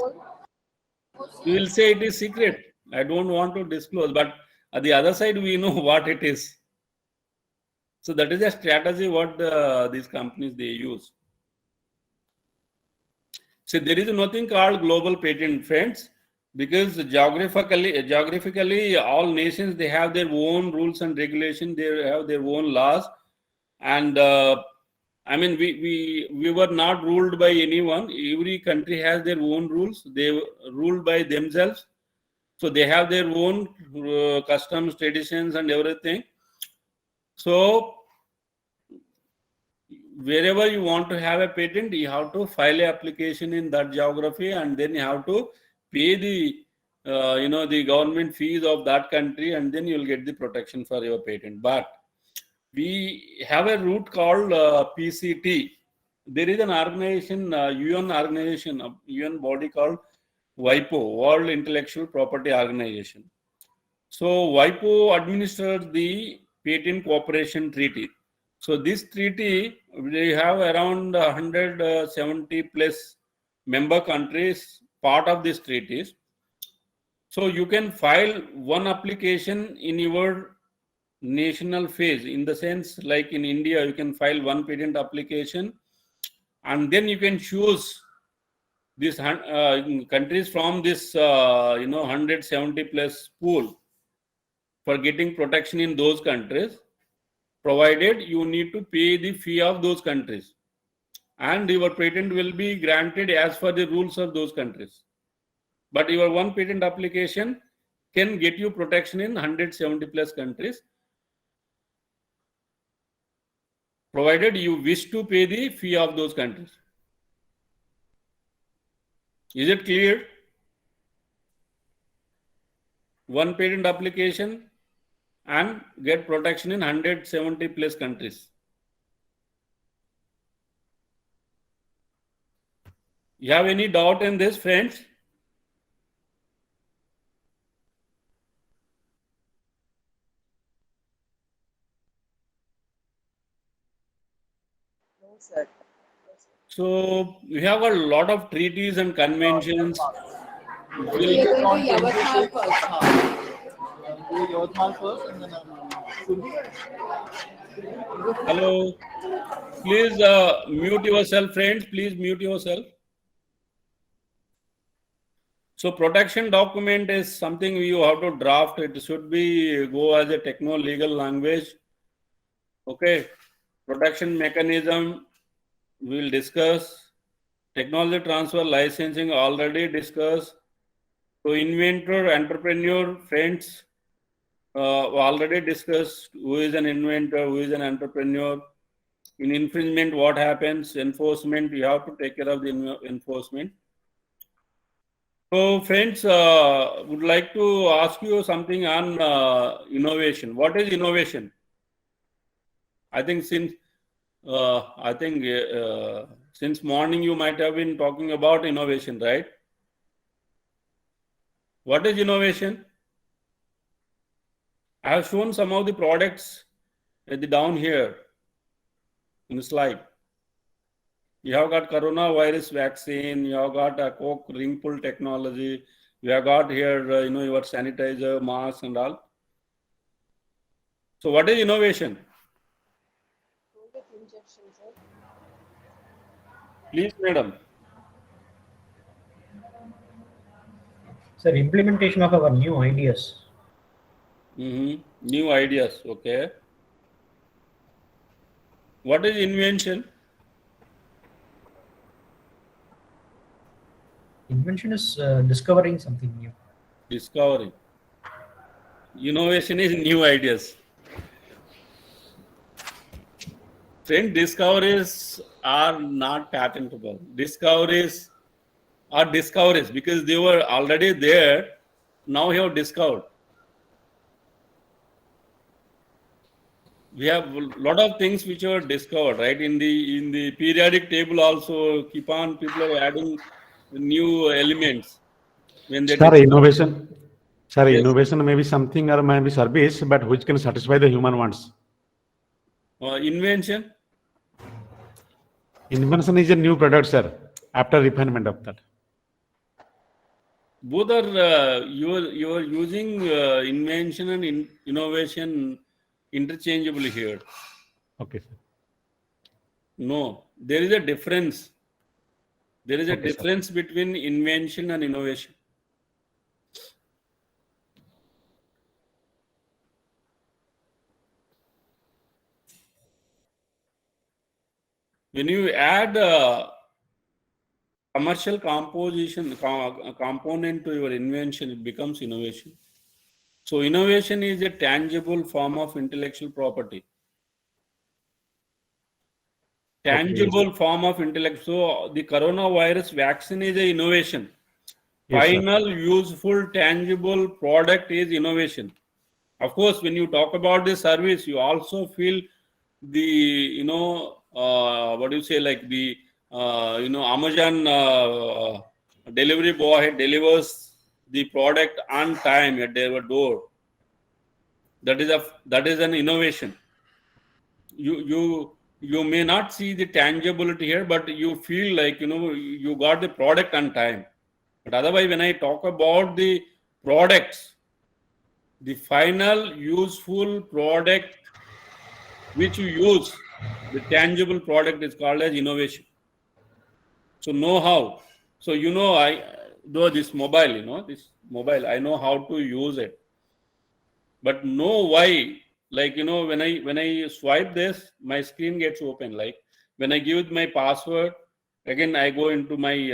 We will say it is secret. I don't want to disclose, but at the other side, we know what it is. So that is a strategy what these companies they use. So there is nothing called global patent, friends, because geographically, all nations they have their own rules and regulations. They have their own laws, and I mean we were not ruled by anyone. Every country has their own rules. They ruled by themselves, so they have their own customs, traditions, and everything. So wherever you want to have a patent, you have to file an application in that geography, and then you have to pay the the government fees of that country, and then you'll get the protection for your patent. But we have a route called PCT. There is an organization, UN organization, a UN body called WIPO, World Intellectual Property Organization. So WIPO administers the Patent Cooperation Treaty. So this treaty, we have around 170 plus member countries part of this treaty. So you can file one application in your national phase, in the sense like in India, you can file one patent application, and then you can choose these countries from this 170 plus pool for getting protection in those countries, provided you need to pay the fee of those countries, and your patent will be granted as per the rules of those countries. But your one patent application can get you protection in 170 plus countries, provided you wish to pay the fee of those countries. Is it clear? One patent application and get protection in 170 plus countries. You have any doubt in this, friends? No, sir. So we have a lot of treaties and conventions. We are going to Yavatmal first, huh? Hello. Please mute yourself, friends. Please mute yourself. So protection document is something you have to draft. It should be go as a techno-legal language. Okay. Protection mechanism we will discuss. Technology transfer licensing already discussed. So inventor, entrepreneur, friends already discussed who is an inventor, who is an entrepreneur. In infringement, what happens? Enforcement, you have to take care of the enforcement. So friends, would like to ask you something on innovation. What is innovation? I think since since morning you might have been talking about innovation, right? What is innovation? I have shown some of the products at the down here in the slide. You have got coronavirus vaccine, you have got a Coke ring pull technology, you have got here, your sanitizer, mask and all. So what is innovation? Please, madam. Sir, implementation of our new ideas. New ideas, okay. What is invention? invention is discovering something new. Discovery. Innovation is new ideas. Friend, discoveries are not patentable. Discoveries are discoveries because they were already there. Now you have discovered. We have a lot of things which are discovered, right? In the periodic table also, keep on people are adding new elements when they Sir, discover. innovation. Sir, Yes. innovation may be something or may be service, but which can satisfy the human wants. Invention. Invention is a new product, sir, after refinement of that. Both are you are using invention and innovation interchangeably here. Okay, sir. No, there is a difference. There is a Okay, sir. difference between invention and innovation. When you add commercial composition component to your invention, it becomes innovation. So innovation is a tangible form of intellectual property. Tangible form of intellect. So the coronavirus vaccine is an innovation. Yes, sir. Final useful tangible product is innovation. Of course, when you talk about the service, you also feel the what do you say, like the Amazon delivery boy delivers the product on time at their door. That is an innovation. You may not see the tangibility here, but you feel like you got the product on time. But otherwise, when I talk about the products, the final useful product which you use, the tangible product is called as innovation. So know-how. So I know this mobile, I know how to use it, but know why. Like when I swipe this, my screen gets open. Like when I give my password, again I go into my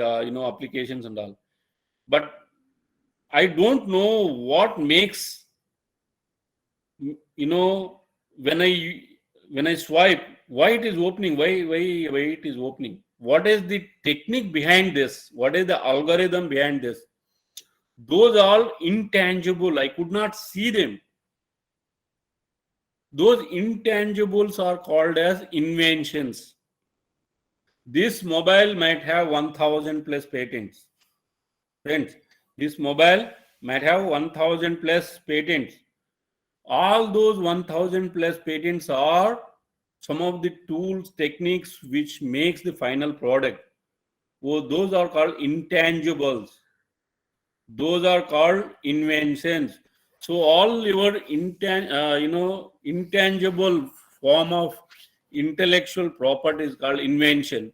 applications and all. But I don't know what makes when I swipe, why it is opening, why it is opening. What is the technique behind this? What is the algorithm behind this? Those are intangible. I could not see them. Those intangibles are called as inventions. This mobile might have 1,000 plus patents. Friends, this mobile might have 1,000 plus patents. All those 1,000 plus patents are some of the tools, techniques which makes the final product. Oh, those are called intangibles. Those are called inventions. So all your intangible form of intellectual property is called invention.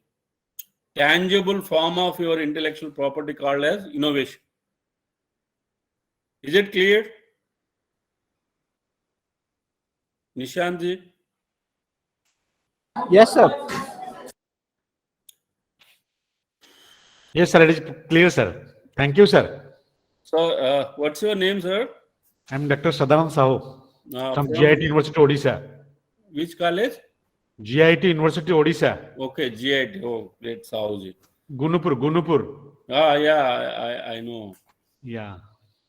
Tangible form of your intellectual property called as innovation. Is it clear? Nishantji? Yes, sir. Yes, sir, it is clear, sir. Thank you, sir. So, what's your name, sir? I'm Dr. Sadanand Sahu from From GIT University, Odisha. which college? GIT University, Odisha. Okay, GIT. Oh, great, Sahuji. Gunupur. Yeah, I know. Yeah.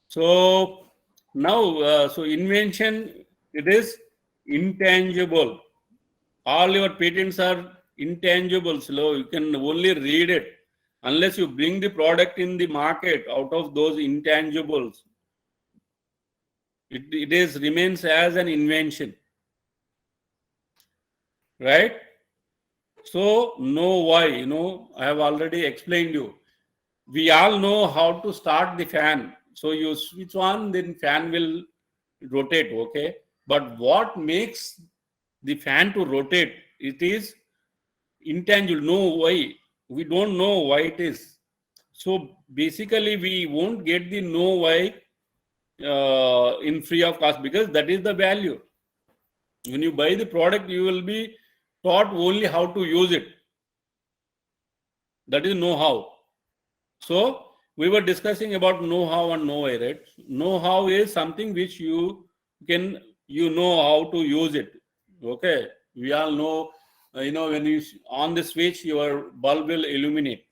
So now, so invention, it is intangible. All your patents are intangible. So you can only read it unless you bring the product in the market out of those intangibles. It remains as an invention, right? So know why. I have already explained you. We all know how to start the fan. So you switch on, then fan will rotate, okay? But what makes the fan to rotate? It is intangible. No why. We don't know why it is. So basically, we won't get the know why in free of cost because that is the value. When you buy the product, you will be taught only how to use it. That is know-how. So we were discussing about know-how and know-why, right? Know-how is something which you know how to use it. Okay, we all know, when you on the switch, your bulb will illuminate.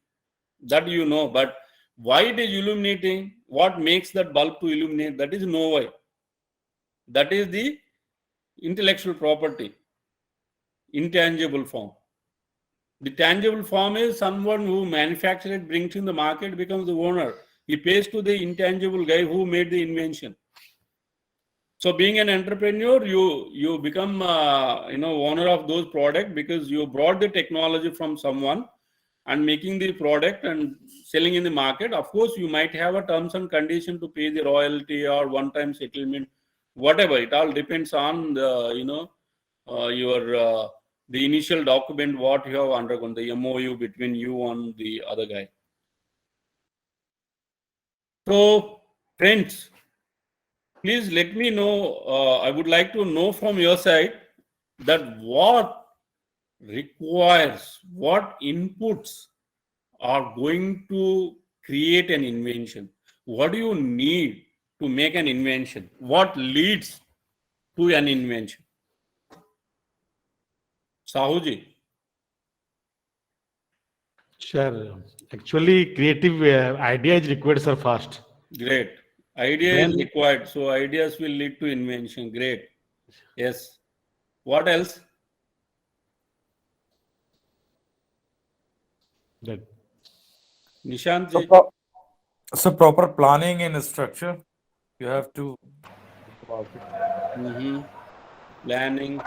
That you know, but why it is illuminating? What makes that bulb to illuminate? That is know-why. That is the intellectual property, intangible form. The tangible form is someone who manufactures it, brings in the market, becomes the owner. He pays to the intangible guy who made the invention. So being an entrepreneur, you become owner of those products because you brought the technology from someone and making the product and selling in the market. Of course, you might have a terms and condition to pay the royalty or one-time settlement, whatever. It all depends on the the initial document what you have undergone, the MOU between you and the other guy. So, friends, please let me know. I would like to know from your side that what requires, what inputs are going to create an invention. What do you need to make an invention? What leads to an invention? Sahuji. Sure. Actually, creative idea is required, sir, first. Great. Idea is required. So ideas will lead to invention. Great. Yes. What else? That Nishant So, ji. so proper planning and structure, you have to think about it. Planning.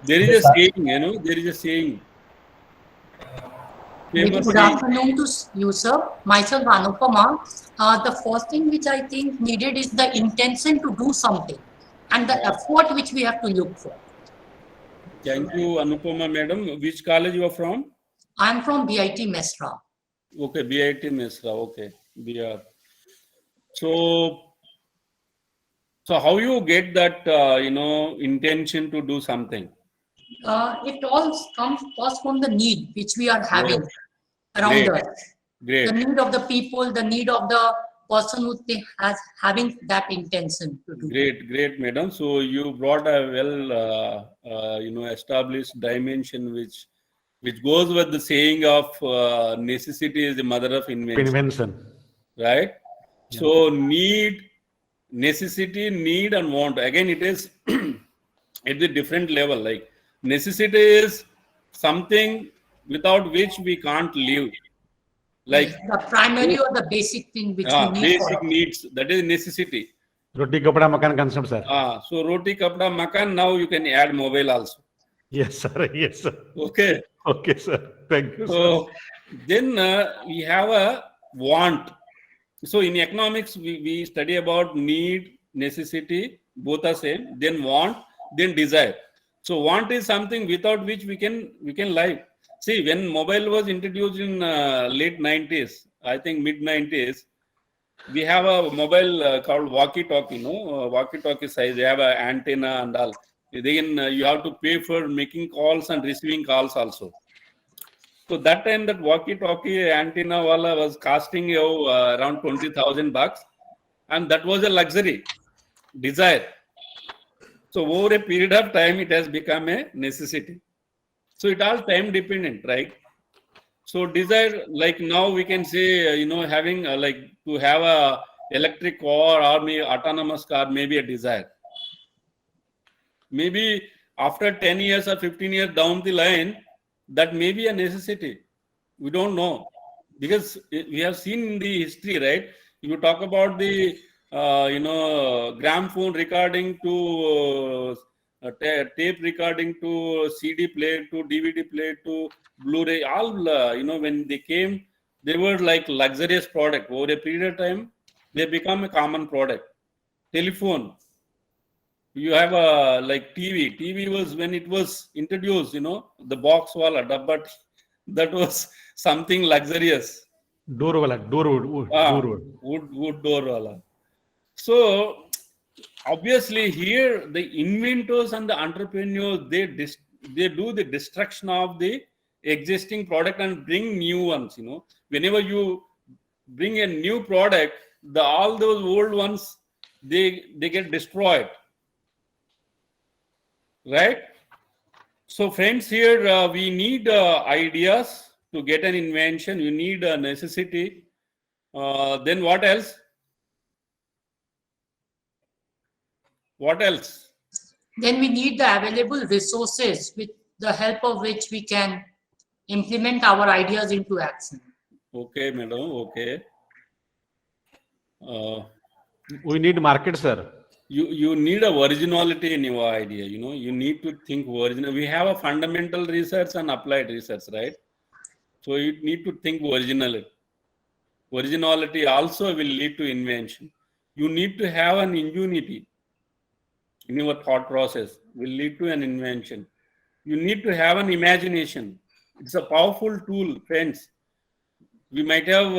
There is a saying, there is a saying. Very Famous good saying. afternoon to you, sir. Myself, Anupama. The first thing which I think needed is the intention to do something and the effort which we have to look for. Thank you, Anupama madam. Which college you are from? I am from BIT Mesra. Okay, BIT Mesra. Okay, BR. So how you get that, intention to do something? It all comes first from the need which we are having around Great. us. Great. The need of the people, the need of the person who has having that intention to do. Great, madam. So you brought a established dimension which goes with the saying of necessity is the mother of invention. Right? Yeah. So necessity, need and want. Again, it is at the different level. Like necessity is something without which we can't live. Like the primary or the basic thing which we need. Basic needs, that is necessity. Roti, kapda, makan concept, sir. So roti, kapda, makan, now you can add mobile also. Yes, sir. Yes, sir. Okay. Okay, sir. Thank you, so, sir. Then we have a want. So in economics, we study about need, necessity, both are same, then want, then desire. So want is something without which we can live. See, when mobile was introduced in late 90s, I think mid 90s, we have a mobile called walkie-talkie, walkie-talkie size. They have an antenna and all. Then you have to pay for making calls and receiving calls also. So that time that walkie-talkie antenna wala was costing around 20,000 bucks, and that was a luxury, desire. So over a period of time, it has become a necessity. So it all time dependent, right? So desire, like now we can say, having like to have a electric car or maybe autonomous car, maybe a desire. Maybe after 10 years or 15 years down the line, that may be a necessity. We don't know, because we have seen in the history, right? You talk about the, gramophone recording to tape recording to CD player to DVD player to Blu-ray, all, when they came, they were like luxurious product. Over a period of time, they become a common product. Telephone. You have a like TV. TV was when it was introduced, the box wala, but that was something luxurious. Door wala, wood door wala. So obviously here the inventors and the entrepreneurs, they do the destruction of the existing product and bring new ones. Whenever you bring a new product, all those old ones, they get destroyed, right? So friends, here we need ideas to get an invention. You need a necessity. Then what else? What else? Then we need the available resources with the help of which we can implement our ideas into action. Okay, madam. Okay. We need market, sir. You need a originality in your idea. You need to think original. We have a fundamental research and applied research, right? So you need to think originality. Originality also will lead to invention. You need to have an ingenuity in your thought process, will lead to an invention. You need to have an imagination. It's a powerful tool, friends. We might have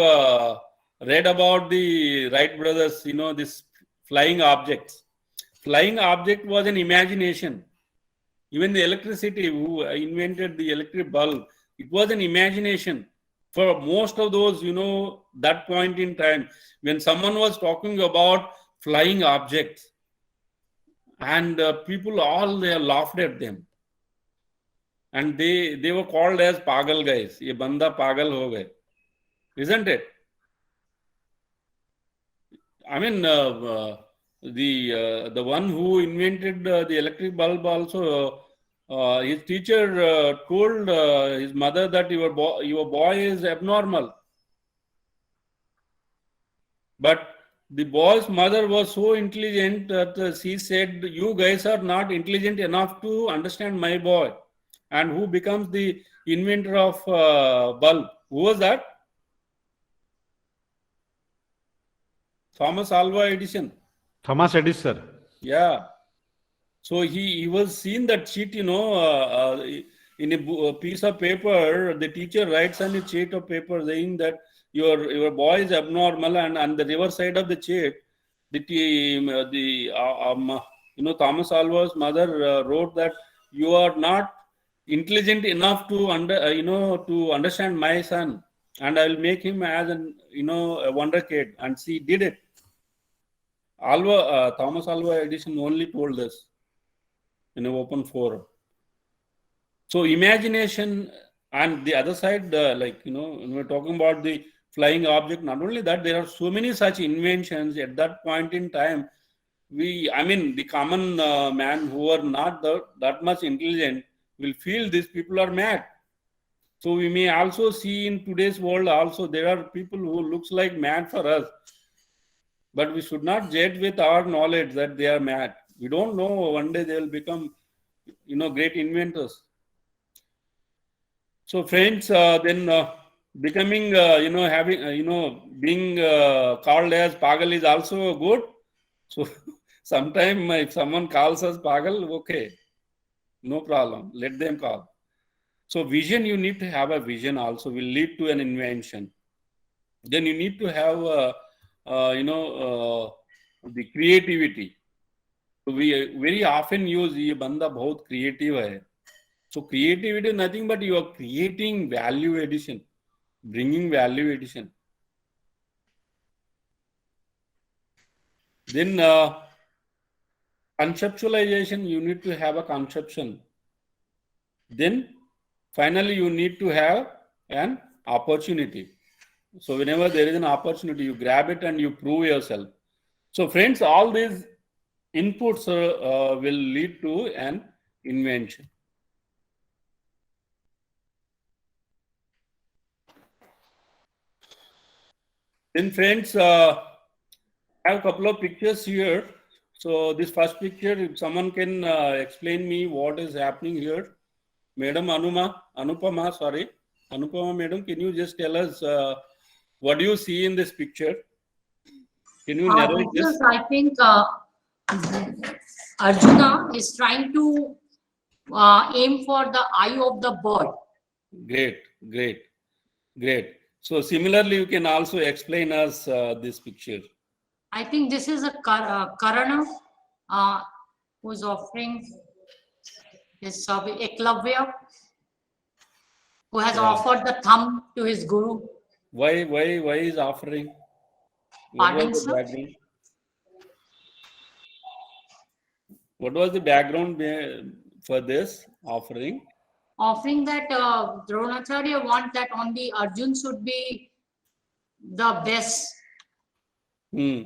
read about the Wright brothers, this flying objects. Flying object was an imagination. Even the electricity, who invented the electric bulb, it was an imagination. For most of those, that point in time, when someone was talking about flying objects, and people all they laughed at them, and they were called as pagal guys. Ye banda pagal ho gaye, isn't it? I mean, the one who invented the electric bulb also, his teacher told his mother that your boy is abnormal. But the boy's mother was so intelligent that she said, "You guys are not intelligent enough to understand my boy." And who becomes the inventor of bulb? Who was that? Thomas Alva Edison. Thomas Edison, sir. Yeah. So he was seen that sheet, in a piece of paper. The teacher writes on a sheet of paper saying that your boy is abnormal, and on the reverse side of the sheet, Thomas Alva's mother wrote that you are not intelligent enough to understand my son, and I will make him as a wonder kid. And she did it. Thomas Alva Edison only told this in an open forum. So imagination, and the other side, when we're talking about the flying object, not only that, there are so many such inventions at that point in time. The common man who are not that much intelligent will feel these people are mad. So we may also see in today's world also there are people who looks like mad for us. But we should not judge with our knowledge that they are mad. We don't know, one day they will become, great inventors. So friends, then becoming, being called as pagal is also good. So sometime if someone calls us pagal, okay, no problem, let them call. So vision, you need to have a vision also, will lead to an invention. Then you need to have the creativity. So we very often use ye banda bahut creative hai. So creativity is nothing but you are creating value addition, bringing value addition. Then conceptualization, you need to have a conception. Then finally you need to have an opportunity. So whenever there is an opportunity, you grab it and you prove yourself. So friends, all these inputs will lead to an invention. Then friends, I have a couple of pictures here. So this first picture, if someone can explain me what is happening here. Madam Anupama, madam, can you just tell us what do you see in this picture? Can you narrate this? I think Arjuna is trying to aim for the eye of the bird. Great. So similarly, you can also explain us this picture. I think this is a Karana who is offering his Eklavya. who has Yeah. offered the thumb to his guru. Why is offering? What Pardon, was the sir? background? What was the background for this offering? Offering that Dronacharya want that only Arjun should be the best. Hmm.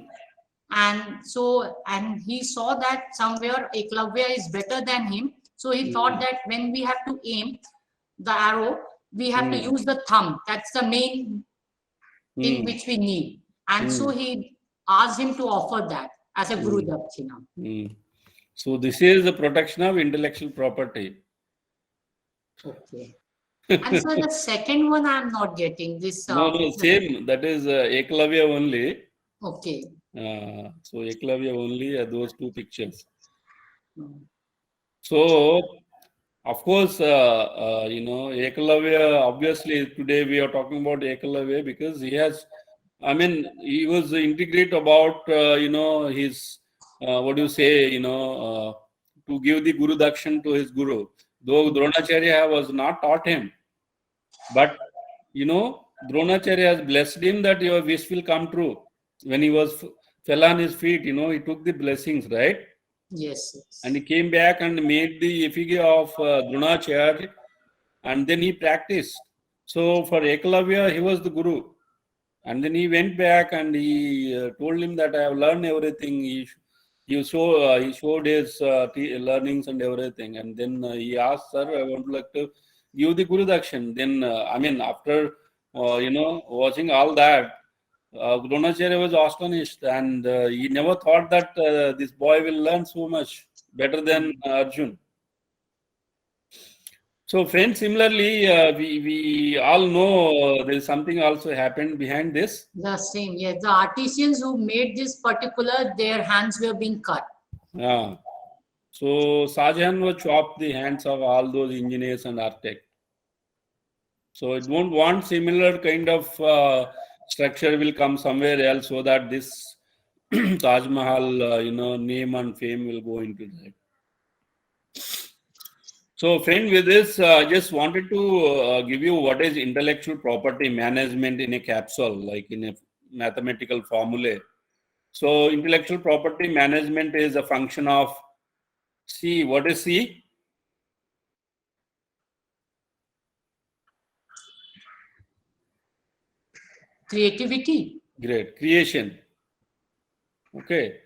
And so, and he saw that somewhere Eklavya is better than him. So he thought that when we have to aim the arrow, we have to use the thumb. That's the main thing which we need. And so he asked him to offer that as a Guru Dakshina. So this is the protection of intellectual property. Okay. And so the second one I'm not getting this. No, same. That is Eklavya only. Okay. So Eklavya only those two pictures. So of course, Eklavya, obviously today we are talking about Eklavya because he has, he was integrate about, his, what do you say, to give the Guru Dakshan to his Guru. Though Dronacharya was not taught him, but, Dronacharya has blessed him that your wish will come true. When he fell on his feet, he took the blessings, right? Yes. And he came back and made the effigy of Dronacharya, and then he practiced. So for Eklavya, he was the Guru. And then he went back and he told him that I have learned everything. He showed his learnings and everything. And then he asked, sir, I want to like to give the Guru Dakshan. Then, after, watching all that, Dronacharya was astonished, and he never thought that this boy will learn so much better than Arjun. So friends, similarly, we all know there is something also happened behind this. The same, yes. The artisans who made this particular, their hands were being cut. So Shahjahan was chopped the hands of all those engineers and architects. So it won't want similar kind of structure will come somewhere else, so that this Taj Mahal, name and fame will go into that. So friend, with this, I just wanted to give you what is intellectual property management in a capsule, like in a mathematical formula. So intellectual property management is a function of C. What is C? Creativity. Great. Creation. Okay.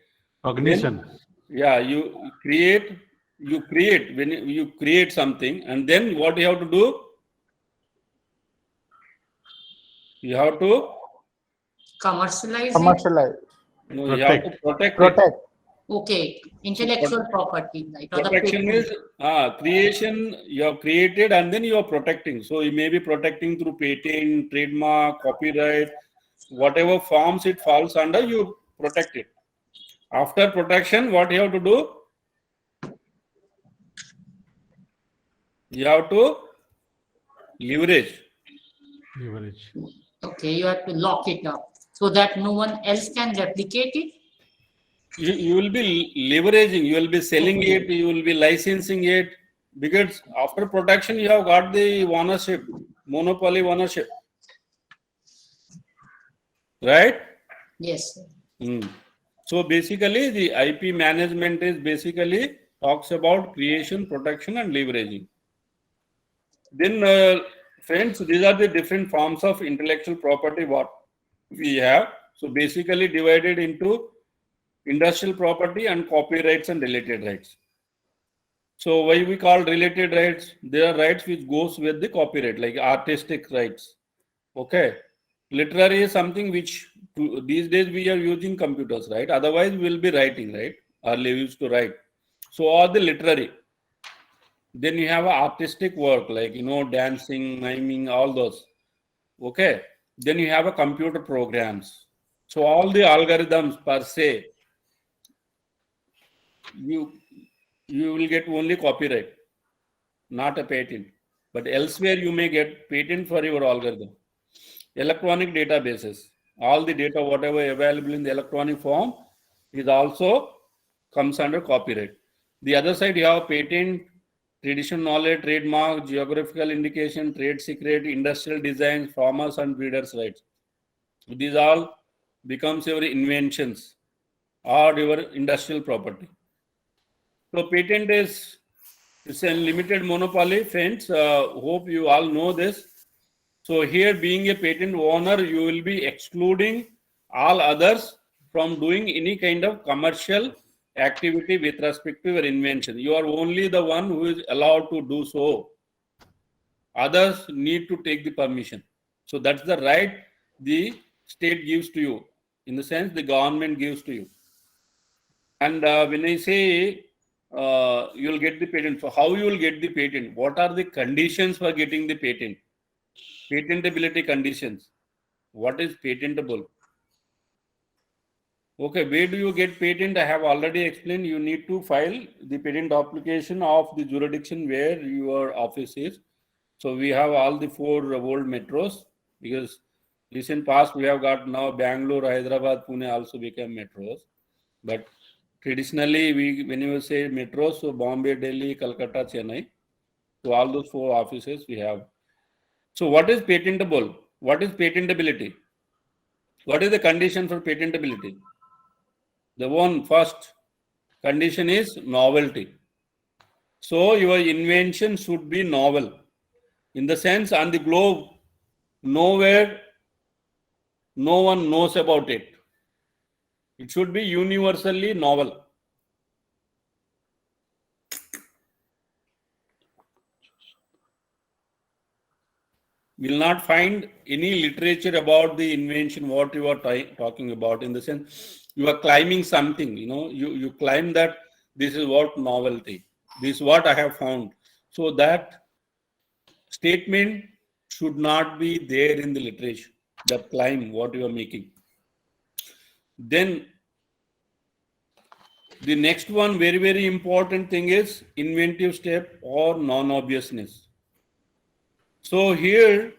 Cognition. You create when you create something, and then what you have to do? You have to Commercialize. No, you have to protect it. Okay, intellectual property, right? Protection is creation. You have created and then you are protecting. So you may be protecting through patent, trademark, copyright, whatever forms it falls under, you protect it. After protection, what you have to do? You have to leverage. Okay, you have to lock it up so that no one else can replicate it. You will be leveraging, you will be selling it, you will be licensing it, because after protection you have got the ownership, monopoly ownership, right? Yes. So basically the IP management is basically talks about creation, protection and leveraging. Then friends, these are the different forms of intellectual property what we have. So basically divided into industrial property and copyrights and related rights. So why we call related rights? There are rights which goes with the copyright, like artistic rights. Okay. Literary is something which these days we are using computers, right? Otherwise we will be writing, right? Earlier we used to write. So all the literary. Then you have artistic work like, dancing, miming, all those. Okay. Then you have a computer programs. So all the algorithms per se, you will get only copyright, not a patent. But elsewhere you may get patent for your algorithm. Electronic databases, all the data whatever available in the electronic form is also comes under copyright. The other side you have patent traditional knowledge, trademark, geographical indication, trade secret, industrial design, farmers and breeders' rights. These all becomes your inventions or your industrial property. So patent is it's a limited monopoly, friends. Hope you all know this. So here, being a patent owner, you will be excluding all others from doing any kind of commercial activity with respect to your invention. You are only the one who is allowed to do so. Others need to take the permission. So that's the right the state gives to you. In the sense, the government gives to you. And when I say you'll get the patent, so how you will get the patent? What are the conditions for getting the patent? Patentability conditions. What is patentable? Okay, where do you get patent? I have already explained. You need to file the patent application of the jurisdiction where your office is. So we have all the 4 world metros, because recent past we have got now Bangalore, Hyderabad, Pune also became metros. But traditionally, when you say metros, so Bombay, Delhi, Calcutta, Chennai, so all those 4 offices we have. So what is patentable? What is patentability? What is the condition for patentability? The one first condition is novelty. So your invention should be novel. In the sense, on the globe, nowhere, no one knows about it. It should be universally novel. You will not find any literature about the invention, what you are talking about. In the sense, you are climbing something, you climb that this is what novelty, this is what I have found. So that statement should not be there in the literature, that climb what you are making. Then the next one, very, very important thing is inventive step or non-obviousness. So here,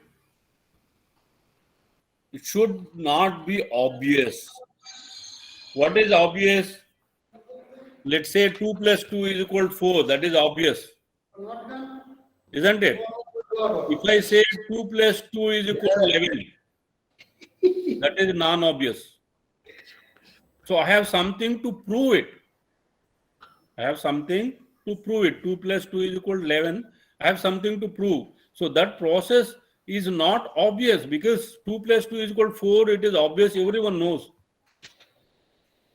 it should not be obvious. What is obvious? Let's say 2 plus 2 is equal to 4. That is obvious. Isn't it? If I say 2 plus 2 is equal to 11, that is non-obvious. So I have something to prove it. I have something to prove it. 2 plus 2 is equal to 11. I have something to prove. So that process is not obvious, because 2 plus 2 is equal to 4. It is obvious. Everyone knows.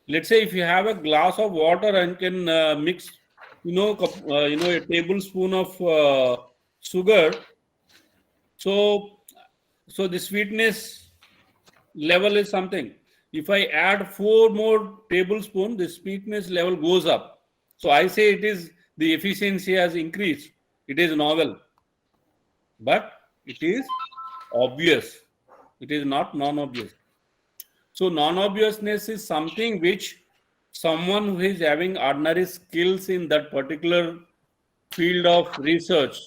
Let's say if you have a glass of water and can mix, a tablespoon of sugar. So the sweetness level is something. If I add 4 more tablespoons, the sweetness level goes up. So I say it is the efficiency has increased. It is novel, but it is obvious. It is not non-obvious. So non-obviousness is something which someone who is having ordinary skills in that particular field of research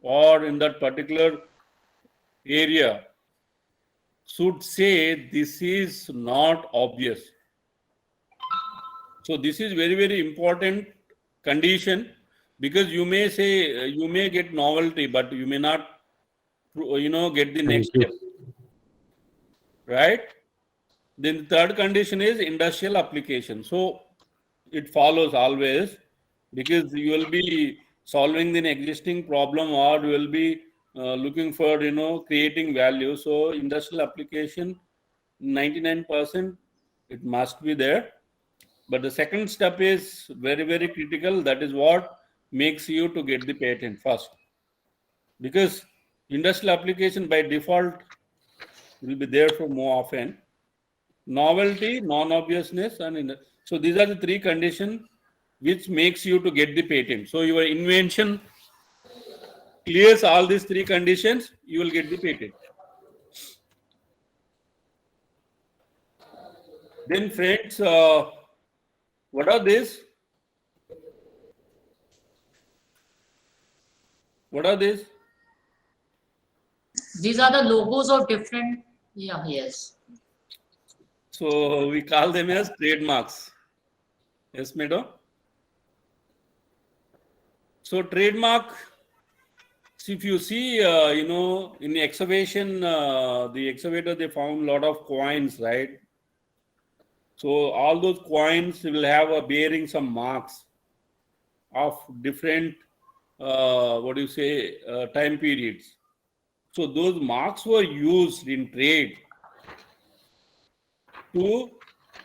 or in that particular area should say this is not obvious. So this is very, very important condition, because you may say you may get novelty, but you may not get the next step, right? Then the third condition is industrial application. So it follows always, because you will be solving an existing problem, or you will be looking for creating value. So industrial application, 99% it must be there. But the second step is very, very critical. That is what makes you to get the patent first, because industrial application by default will be there for more often. Novelty, non-obviousness, and so these are the 3 conditions which makes you to get the patent. So your invention clears all these 3 conditions, you will get the patent. Then friends, what are these? What are these? These are the logos of different, yes. So we call them as trademarks. Yes, madam. So trademark, if you see, in the excavation, the excavator, they found a lot of coins, right? So all those coins will have a bearing some marks of different, time periods. So those marks were used in trade to,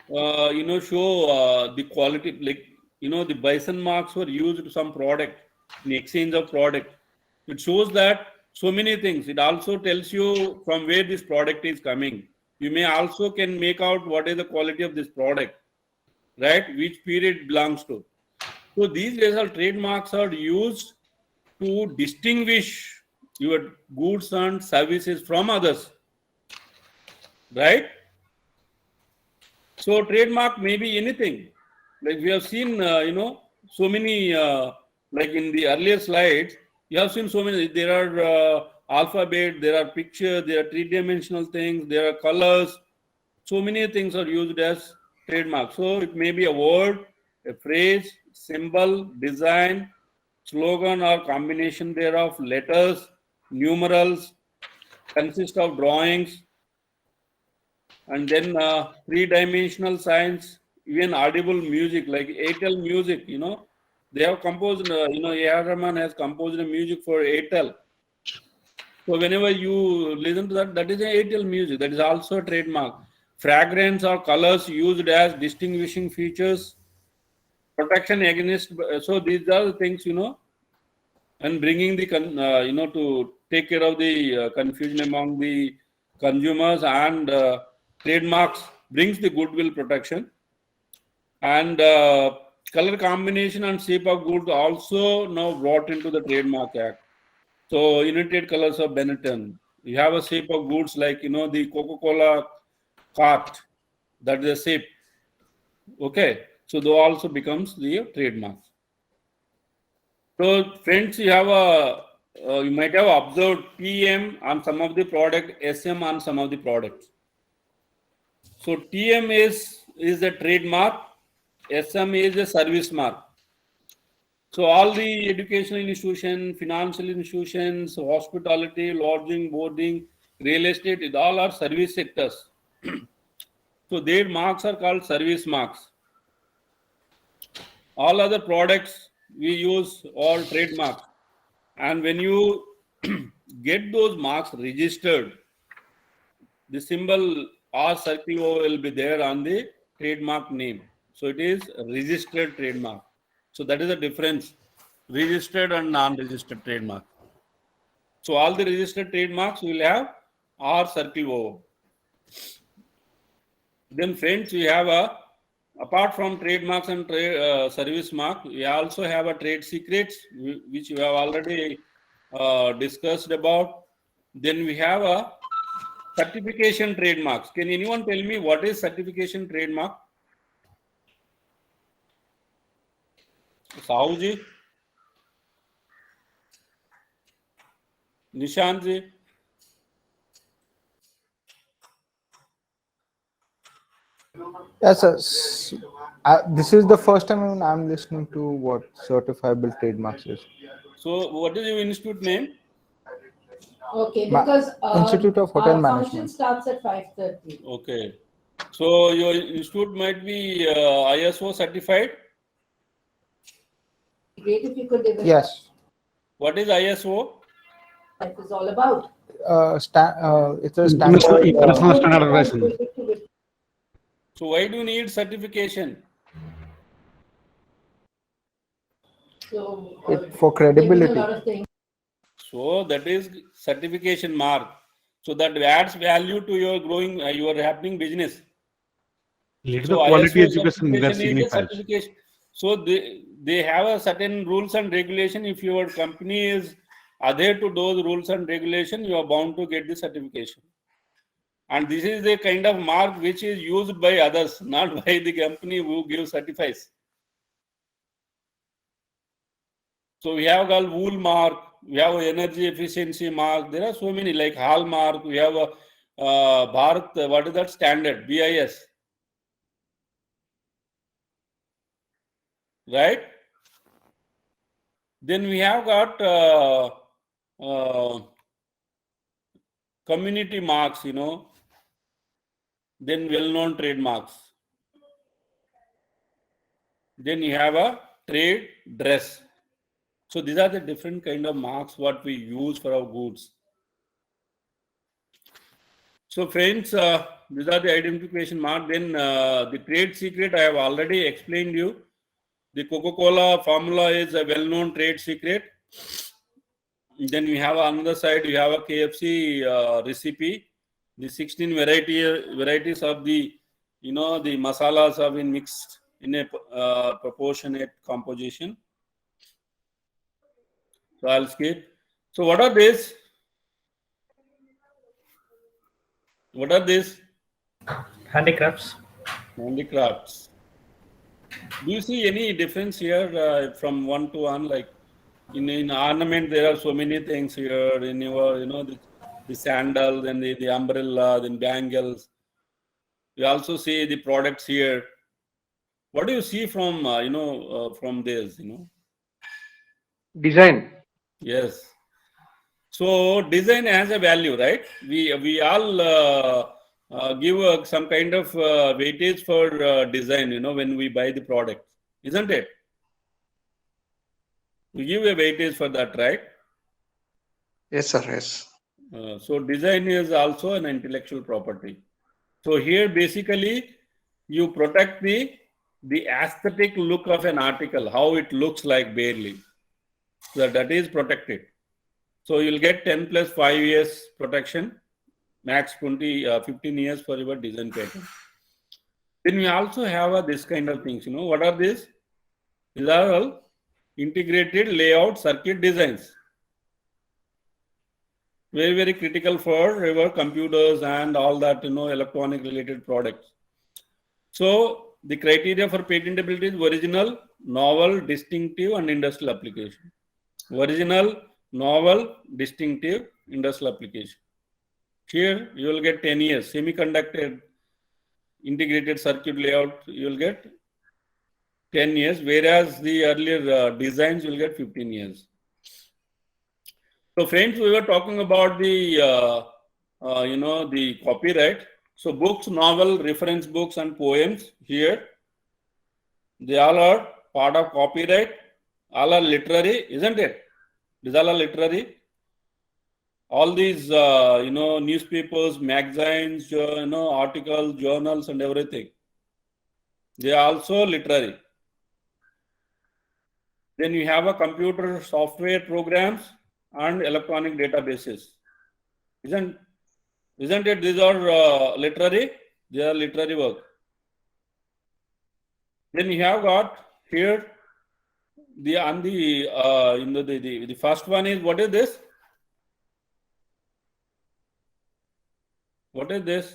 show the quality, like, the bison marks were used to some product in exchange of product. It shows that so many things. It also tells you from where this product is coming. You may also can make out what is the quality of this product, right? Which period it belongs to. So these basal trademarks are used to distinguish your goods and services from others, right? So trademark may be anything. Like we have seen, so many, like in the earlier slides, you have seen so many. There are alphabet, there are pictures, there are three-dimensional things, there are colors. So many things are used as trademark. So it may be a word, a phrase, symbol, design, slogan or combination thereof, letters, numerals, consist of drawings, and then three-dimensional signs, even audible music like ATAL music. They have composed. A.R. Rahman has composed a music for ATAL. So whenever you listen to that, that is an ATAL music. That is also a trademark. Fragrance or colors used as distinguishing features. Protection against. So these are the things, and bringing the to take care of the confusion among the consumers, and trademarks brings the goodwill protection, and color combination and shape of goods also now brought into the Trademark Act. So United Colors of Benetton, you have a shape of goods like the Coca-Cola cart, that is a shape. Okay, so though also becomes the trademark. So friends, you might have observed TM on some of the product, SM on some of the products. So TM is a trademark, SM is a service mark. So all the educational institutions, financial institutions, hospitality, lodging, boarding, real estate, it all are service sectors. So their marks are called service marks. All other products we use all trademarks. And when you get those marks registered, the symbol or circle will be there on the trademark name. So it is a registered trademark. So that is the difference, registered and non-registered trademark. So all the registered trademarks will have R circle over. Then friends, we have apart from trademarks and service mark, we also have a trade secrets, which we have already discussed about. Then we have a certification trademarks. Can anyone tell me what is certification trademark? Sahuji? Nishanji? Yes, sir. This is the first time I'm listening to what certifiable trademarks is. So what is your institute name? Okay, because Institute of Hotel our Management. function starts at 5:30. Okay. So your institute might be ISO certified? Great if you could develop Yes. What is ISO? what it is all about. It's a standard. International standard organization. So why do you need certification? So For credibility. A lot of things. So that is certification mark. So that adds value to your growing, your happening business. Lead So the quality ISO education that certification is a signifies. certification. So they have a certain rules and regulation. If your company is adhere to those rules and regulation, you are bound to get the certification. And this is the kind of mark which is used by others, not by the company who gives certifies. So we have called wool mark, we have energy efficiency mark. There are so many like hallmark. We have a Bharat, what is that standard? BIS. Right? Then we have got community marks, you know, then well-known trademarks. Then you have a trade dress. So these are the different kind of marks what we use for our goods. So friends, these are the identification mark. Then the trade secret I have already explained you. The Coca-Cola formula is a well-known trade secret. Then we have another side, we have a KFC recipe. The 16 varieties of the, you know, the masalas have been mixed in a proportionate composition. So I'll skip. So what are these? What are these? Handicrafts. Handicrafts. Do you see any difference here from one to one? Like in ornament, there are so many things here. In your, you know, the sandal, then the umbrella, then bangles. We also see the products here. What do you see from from this? You know. Design. Yes. So design has a value, right? We all give some kind of weightage for design, you know, when we buy the product, isn't it? We give a weightage for that, right? Yes, sir. Yes. So design is also an intellectual property. So here basically you protect the aesthetic look of an article, how it looks like barely. So that is protected. So you'll get 10 plus 5 years protection, max 15 years for your design patent. Then we also have this kind of things, you know. What are these? These are all integrated layout circuit designs. Very, very critical for your computers and all that, you know, electronic related products. So the criteria for patentability is original, novel, distinctive, and industrial application. Original, novel, distinctive, industrial application. Here you will get 10 years. Semiconductor integrated circuit layout, you will get 10 years, whereas the earlier designs you will get 15 years. So friends, we were talking about the the copyright. So books, novel, reference books, and poems here, they all are part of copyright. All are literary, isn't it? These all are literary. All these newspapers, magazines, articles, journals, and everything, they are also literary. Then you have a computer software programs and electronic databases. Isn't it? These are literary. They are literary work. Then you have got here the first one is, what is this? What is this?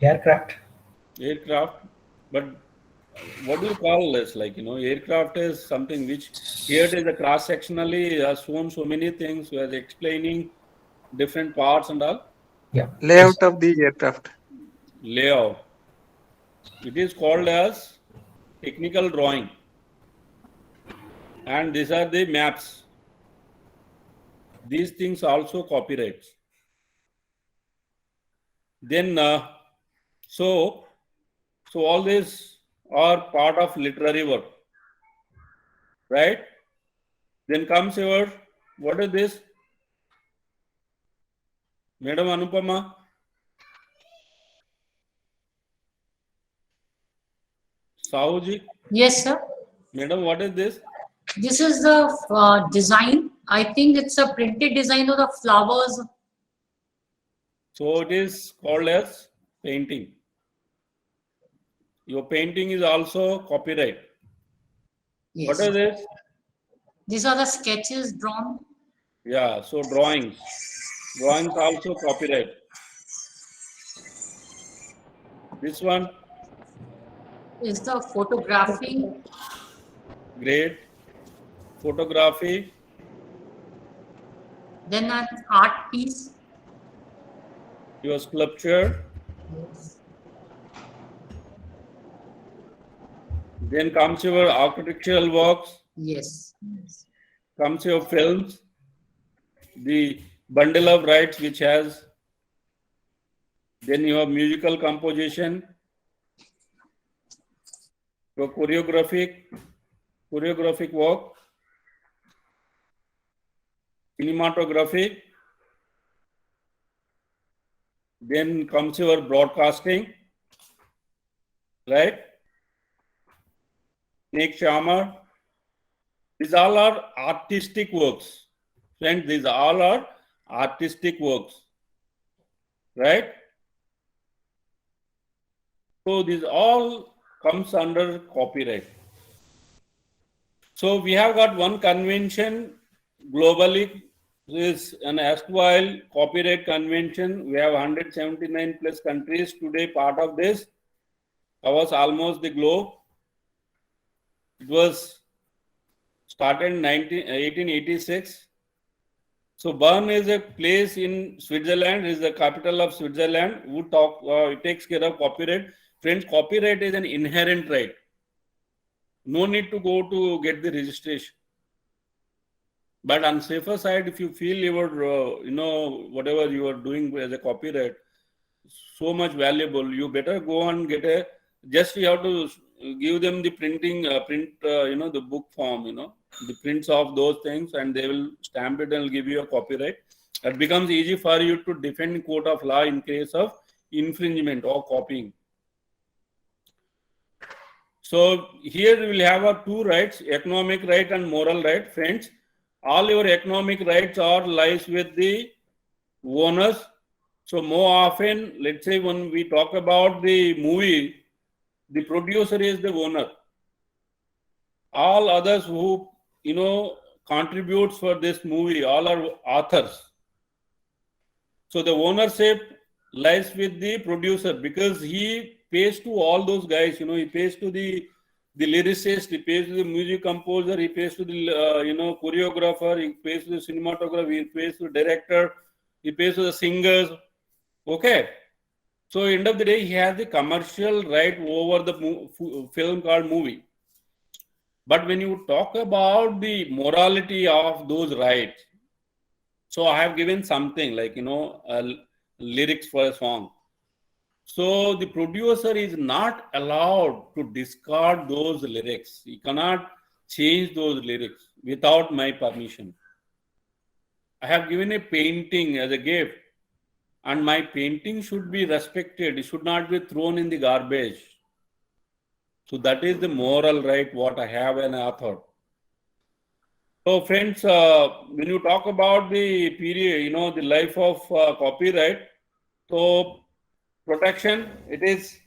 Aircraft. Aircraft. But what do you call this? Like, you know, aircraft is something which here it is a cross sectionally has shown so many things where they're explaining different parts and all. Yeah. Layout of the aircraft. Layout. It is called as technical drawing. And these are the maps. These things also copyrights. Then, so all these are part of literary work, right? Then comes your, what is this? Madam Anupama? Sahuji? Yes, sir. Madam, what is this? This is the design. I think it's a printed design of the flowers. So it is called as painting. Your painting is also copyright. Yes. What is this? These are the sketches drawn. Yeah, so drawings. Drawings also copyright. This one? Is the photography. Great. Photography. Then an art piece. Your sculpture. Then comes your architectural works. Yes. Comes your films, the bundle of rights which has, then you have musical composition, your choreographic work, cinematography, then comes your broadcasting, right? Next charmer. These all are artistic works. Friends, these all are artistic works, right? So these all comes under copyright. So we have got one convention globally, is an erstwhile copyright convention. We have 179 plus countries today part of this, covers almost the globe. It was started in 1886. So Bern is a place in Switzerland, is the capital of Switzerland, who it takes care of copyright. Friends, copyright is an inherent right. No need to go to get the registration. But on safer side, if you feel your, whatever you are doing as a copyright, so much valuable, you better go and get a, just you have to give them the printing, the book form, the prints of those things, and they will stamp it and give you a copyright. It becomes easy for you to defend in court of law in case of infringement or copying. So here we will have two rights, economic right and moral right. Friends, all your economic rights are lies with the owners. So more often, let's say when we talk about the movie, the producer is the owner. All others who, contributes for this movie, all are authors. So the ownership lies with the producer because he pays to all those guys, he pays to the lyricist, he pays to the music composer, he pays to the, choreographer, he pays to the cinematographer, he pays to the director, he pays to the singers. Okay. So end of the day, he has the commercial right over the film called movie. But when you talk about the morality of those rights, so I have given something like, lyrics for a song. So the producer is not allowed to discard those lyrics. He cannot change those lyrics without my permission. I have given a painting as a gift, and my painting should be respected. It should not be thrown in the garbage. So that is the moral right what I have an author. So friends, when you talk about the period, the life of copyright, so protection, it is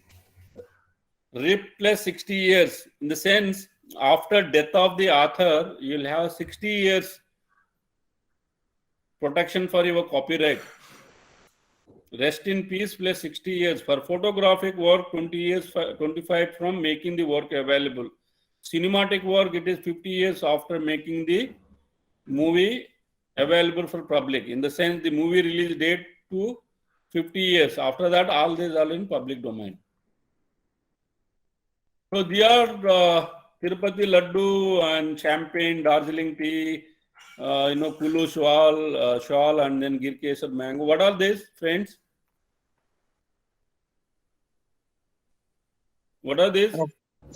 RIP plus 60 years. In the sense, after death of the author, you will have 60 years protection for your copyright. Rest in peace plus 60 years. For photographic work, 20 years, 25 from making the work available. Cinematic work, it is 50 years after making the movie available for public. In the sense, the movie release date to 50 years. After that, all these are in public domain. So they are Tirupati Laddu and champagne, Darjeeling tea, Kulu shawl, and then Gir Kesar mango. What are these, friends? What are these?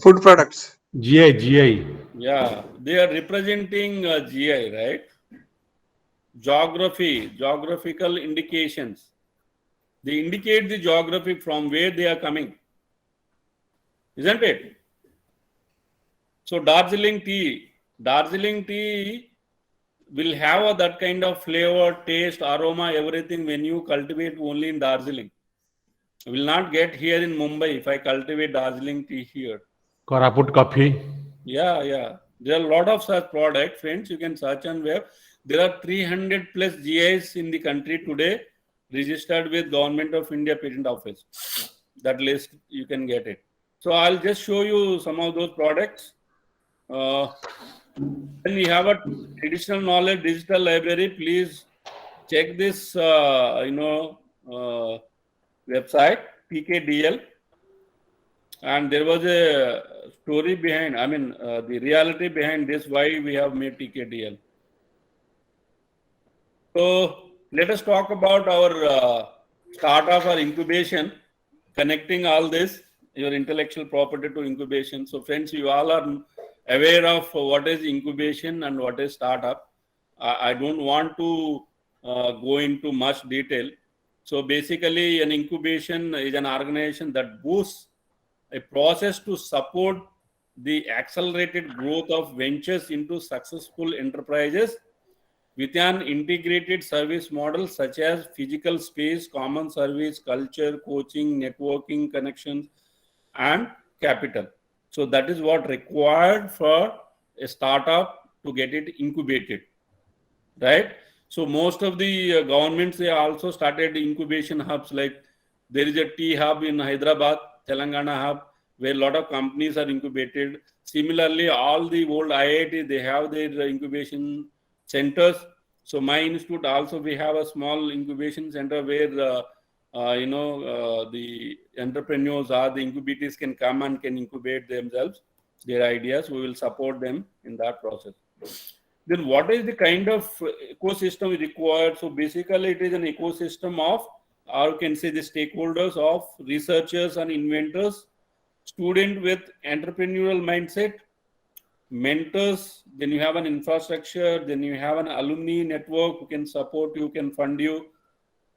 Food products. GI. Yeah, they are representing GI, right? Geographical indications. They indicate the geography from where they are coming. Isn't it? So Darjeeling tea will have that kind of flavor, taste, aroma, everything when you cultivate only in Darjeeling. I will not get here in Mumbai if I cultivate Darjeeling tea here. Koraput coffee. Yeah. There are a lot of such products, friends. You can search on web. There are 300 plus GIs in the country today registered with Government of India Patent Office. That list, you can get it. So I'll just show you some of those products. When we have a traditional knowledge digital library, please check this, website, PKDL. And there was a story behind, the reality behind this, why we have made TKDL. So let us talk about our startup or incubation, connecting all this, your intellectual property to incubation. So friends, you all are aware of what is incubation and what is startup. I don't want to go into much detail. So basically, an incubation is an organization that boosts a process to support the accelerated growth of ventures into successful enterprises with an integrated service model such as physical space, common service, culture, coaching, networking, connections, and capital. So that is what required for a startup to get it incubated, right? So most of the governments, they also started incubation hubs. Like there is a T hub in Hyderabad, Telangana hub, where a lot of companies are incubated. Similarly, all the old IIT, they have their incubation centers. So my institute also, we have a small incubation center where the entrepreneurs or the incubators can come and can incubate themselves, their ideas. We will support them in that process. Then what is the kind of ecosystem required? So basically it is an ecosystem of, or you can say the stakeholders of researchers and inventors, student with entrepreneurial mindset, mentors, then you have an infrastructure, then you have an alumni network who can support you, can fund you.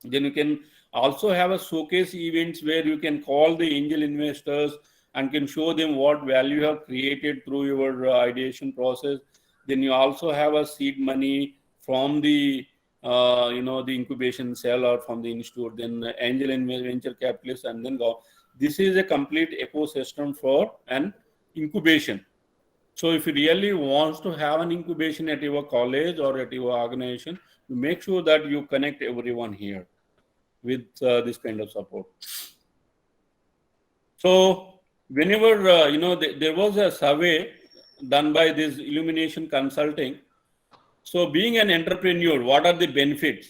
Then you can also have a showcase events where you can call the angel investors and can show them what value you have created through your ideation process. Then you also have a seed money from the the incubation cell or from the institute, then angel venture capitalists, and then go. This is a complete ecosystem for an incubation. So if you really want to have an incubation at your college or at your organization, you make sure that you connect everyone here with this kind of support. So whenever, there was a survey done by this Illumination Consulting. So being an entrepreneur, what are the benefits?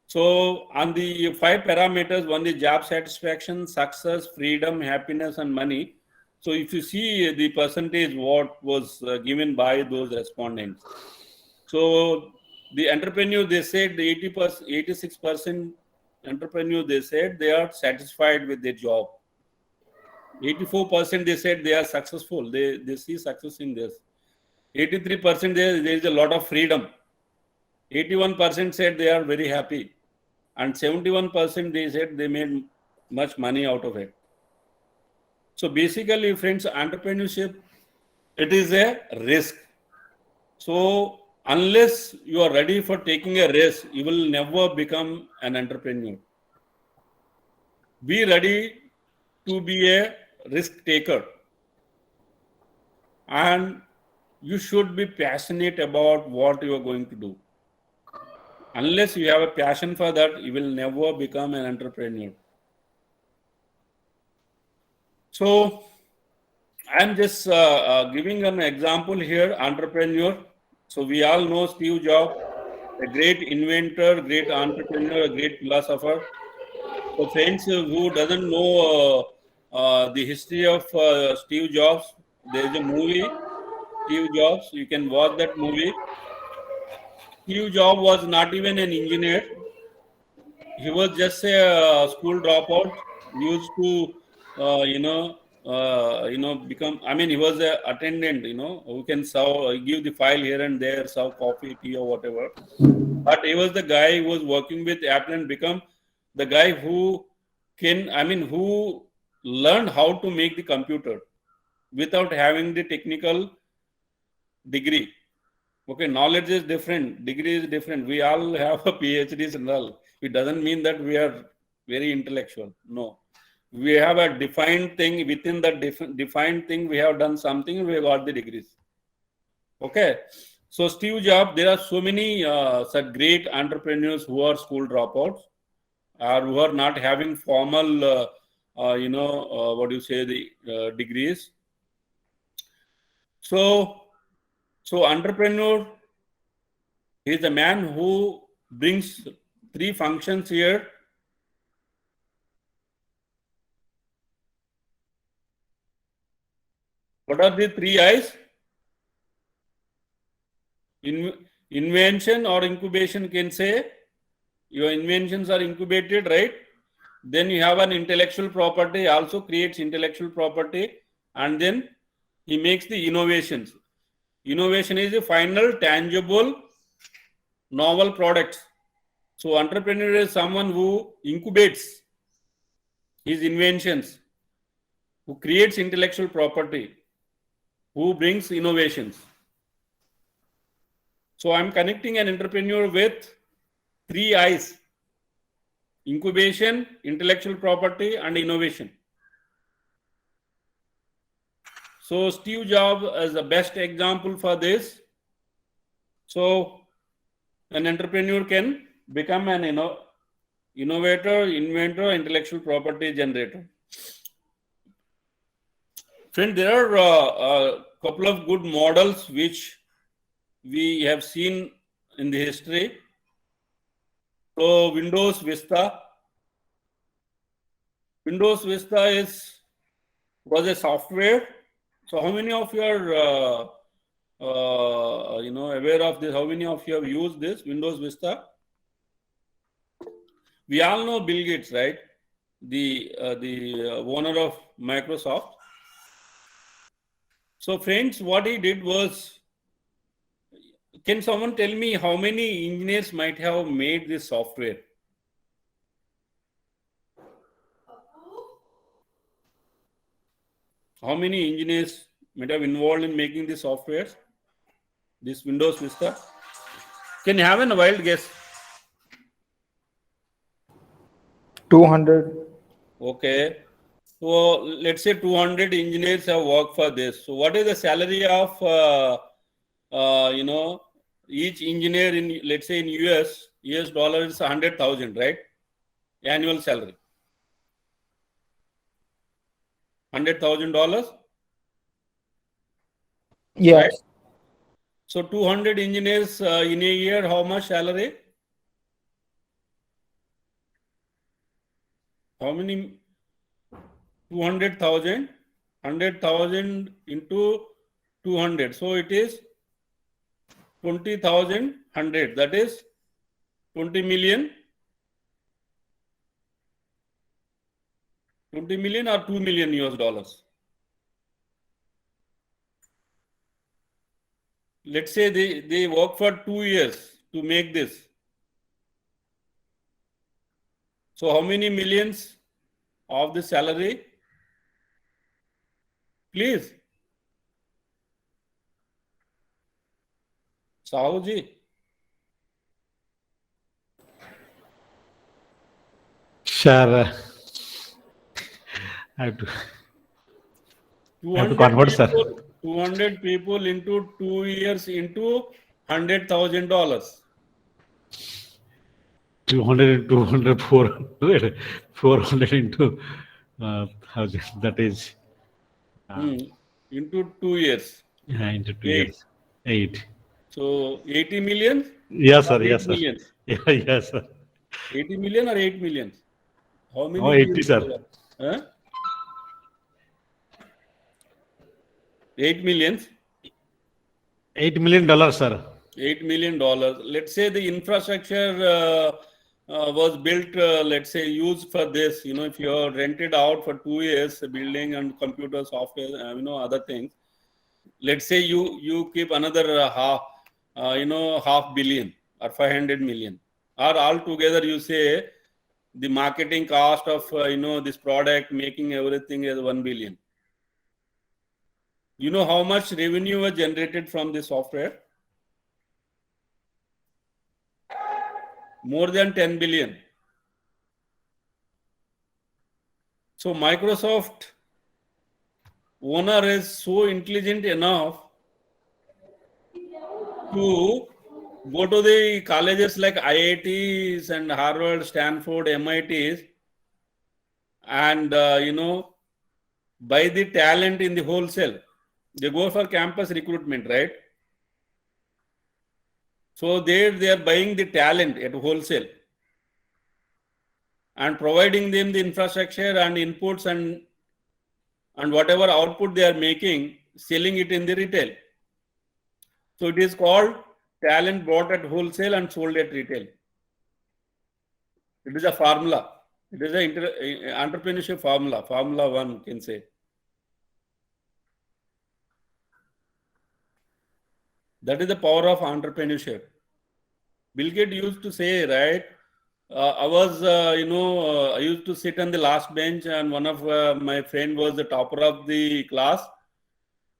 So on the 5 parameters, one is job satisfaction, success, freedom, happiness, and money. So if you see the percentage what was given by those respondents. So the entrepreneur, they said the 80%, 86% entrepreneur, they said they are satisfied with their job. 84% they said they are successful. They see success in this. 83% there is a lot of freedom. 81% said they are very happy. And 71% they said they made much money out of it. So basically, friends, entrepreneurship, it is a risk. So unless you are ready for taking a risk, you will never become an entrepreneur. Be ready to be a risk taker. And you should be passionate about what you are going to do. Unless you have a passion for that, you will never become an entrepreneur. So I'm just giving an example here, entrepreneur. So we all know Steve Jobs, a great inventor, great entrepreneur, a great philosopher. So friends who doesn't know the history of Steve Jobs, there is a movie, Steve Jobs. You can watch that movie. Steve Jobs was not even an engineer. He was just a school dropout. Used to, become. I mean, he was a attendant. Who can serve, give the file here and there, serve coffee, tea, or whatever. But he was the guy who was working with Apple and become the guy who who learned how to make the computer without having the technical degree. Okay, knowledge is different, degree is different. We all have a PhDs and all. It doesn't mean that we are very intellectual. No. We have a defined thing. Within that defined thing, we have done something, we have got the degrees. Okay. So Steve Jobs, there are so many such great entrepreneurs who are school dropouts or who are not having formal, the degrees. So entrepreneur is a man who brings 3 functions here. What are the 3 I's? Invention or incubation can say your inventions are incubated, right? Then you have an intellectual property, also creates intellectual property, and then he makes the innovations. Innovation is a final, tangible, novel product. So entrepreneur is someone who incubates his inventions, who creates intellectual property, who brings innovations. So I'm connecting an entrepreneur with 3 I's: incubation, intellectual property, and innovation. So Steve Jobs is the best example for this. So an entrepreneur can become an innovator, inventor, intellectual property generator. Friend, there are a couple of good models which we have seen in the history. So Windows Vista. Windows Vista was a software. So how many of you are aware of this? How many of you have used this Windows Vista? We all know Bill Gates, right? The owner of Microsoft. So friends, what he did was, can someone tell me how many engineers might have made this software? How many engineers might have involved in making this software? This Windows Vista? Can you have a wild guess? 200. Okay. So let's say 200 engineers have worked for this. So what is the salary of each engineer in, let's say in US dollar is 100,000, right? Annual salary. $100,000. Yes. Right? So 200 engineers in a year, how much salary? How many? 200,000. 100,000 into 200. So it is 20,100. That is 20 million. 20 million or 2 million US dollars. Let's say they work for 2 years to make this. So how many millions of the salary? Please. Sahuji. Sure. I have to convert, sir. 200 people into 2 years into $100,000. 200 into 200, 400, 400 into 1,000. That is Into 2 years. Into 2 8. years. 8. So 80 million? Yes, sir. Or 8 Yes, sir. millions? Yes, sir. 80 million or 8 million? How many? Oh, 80, sir. 8 millions? $8 million, sir. $8 million. Let's say the infrastructure was built, let's say, used for this. If you are rented out for 2 years, building and computer software, other things. Let's say you keep another half billion or 500 million. Or altogether, you say the marketing cost of this product, making everything is 1 billion. You know how much revenue was generated from this software? More than 10 billion. So Microsoft owner is so intelligent enough to go to the colleges like IITs and Harvard, Stanford, MITs, and buy the talent in the wholesale. They go for campus recruitment, right? So they are buying the talent at wholesale and providing them the infrastructure and inputs and whatever output they are making, selling it in the retail. So it is called talent bought at wholesale and sold at retail. It is a formula. It is an entrepreneurship formula. Formula 1 can say. That is the power of entrepreneurship. Bill Gates used to say, right? I used to sit on the last bench, and one of my friend was the topper of the class,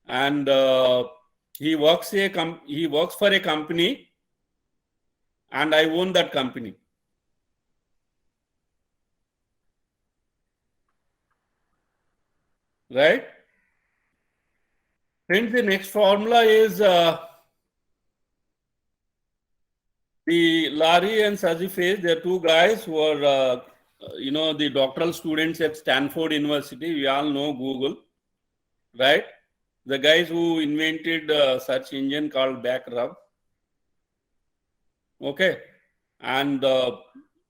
and he works for a company, and I own that company. Right? Friends, the next formula is the Larry and Sajifez. They are two guys who are, the doctoral students at Stanford University. We all know Google, right? The guys who invented a search engine called Backrub. Okay. And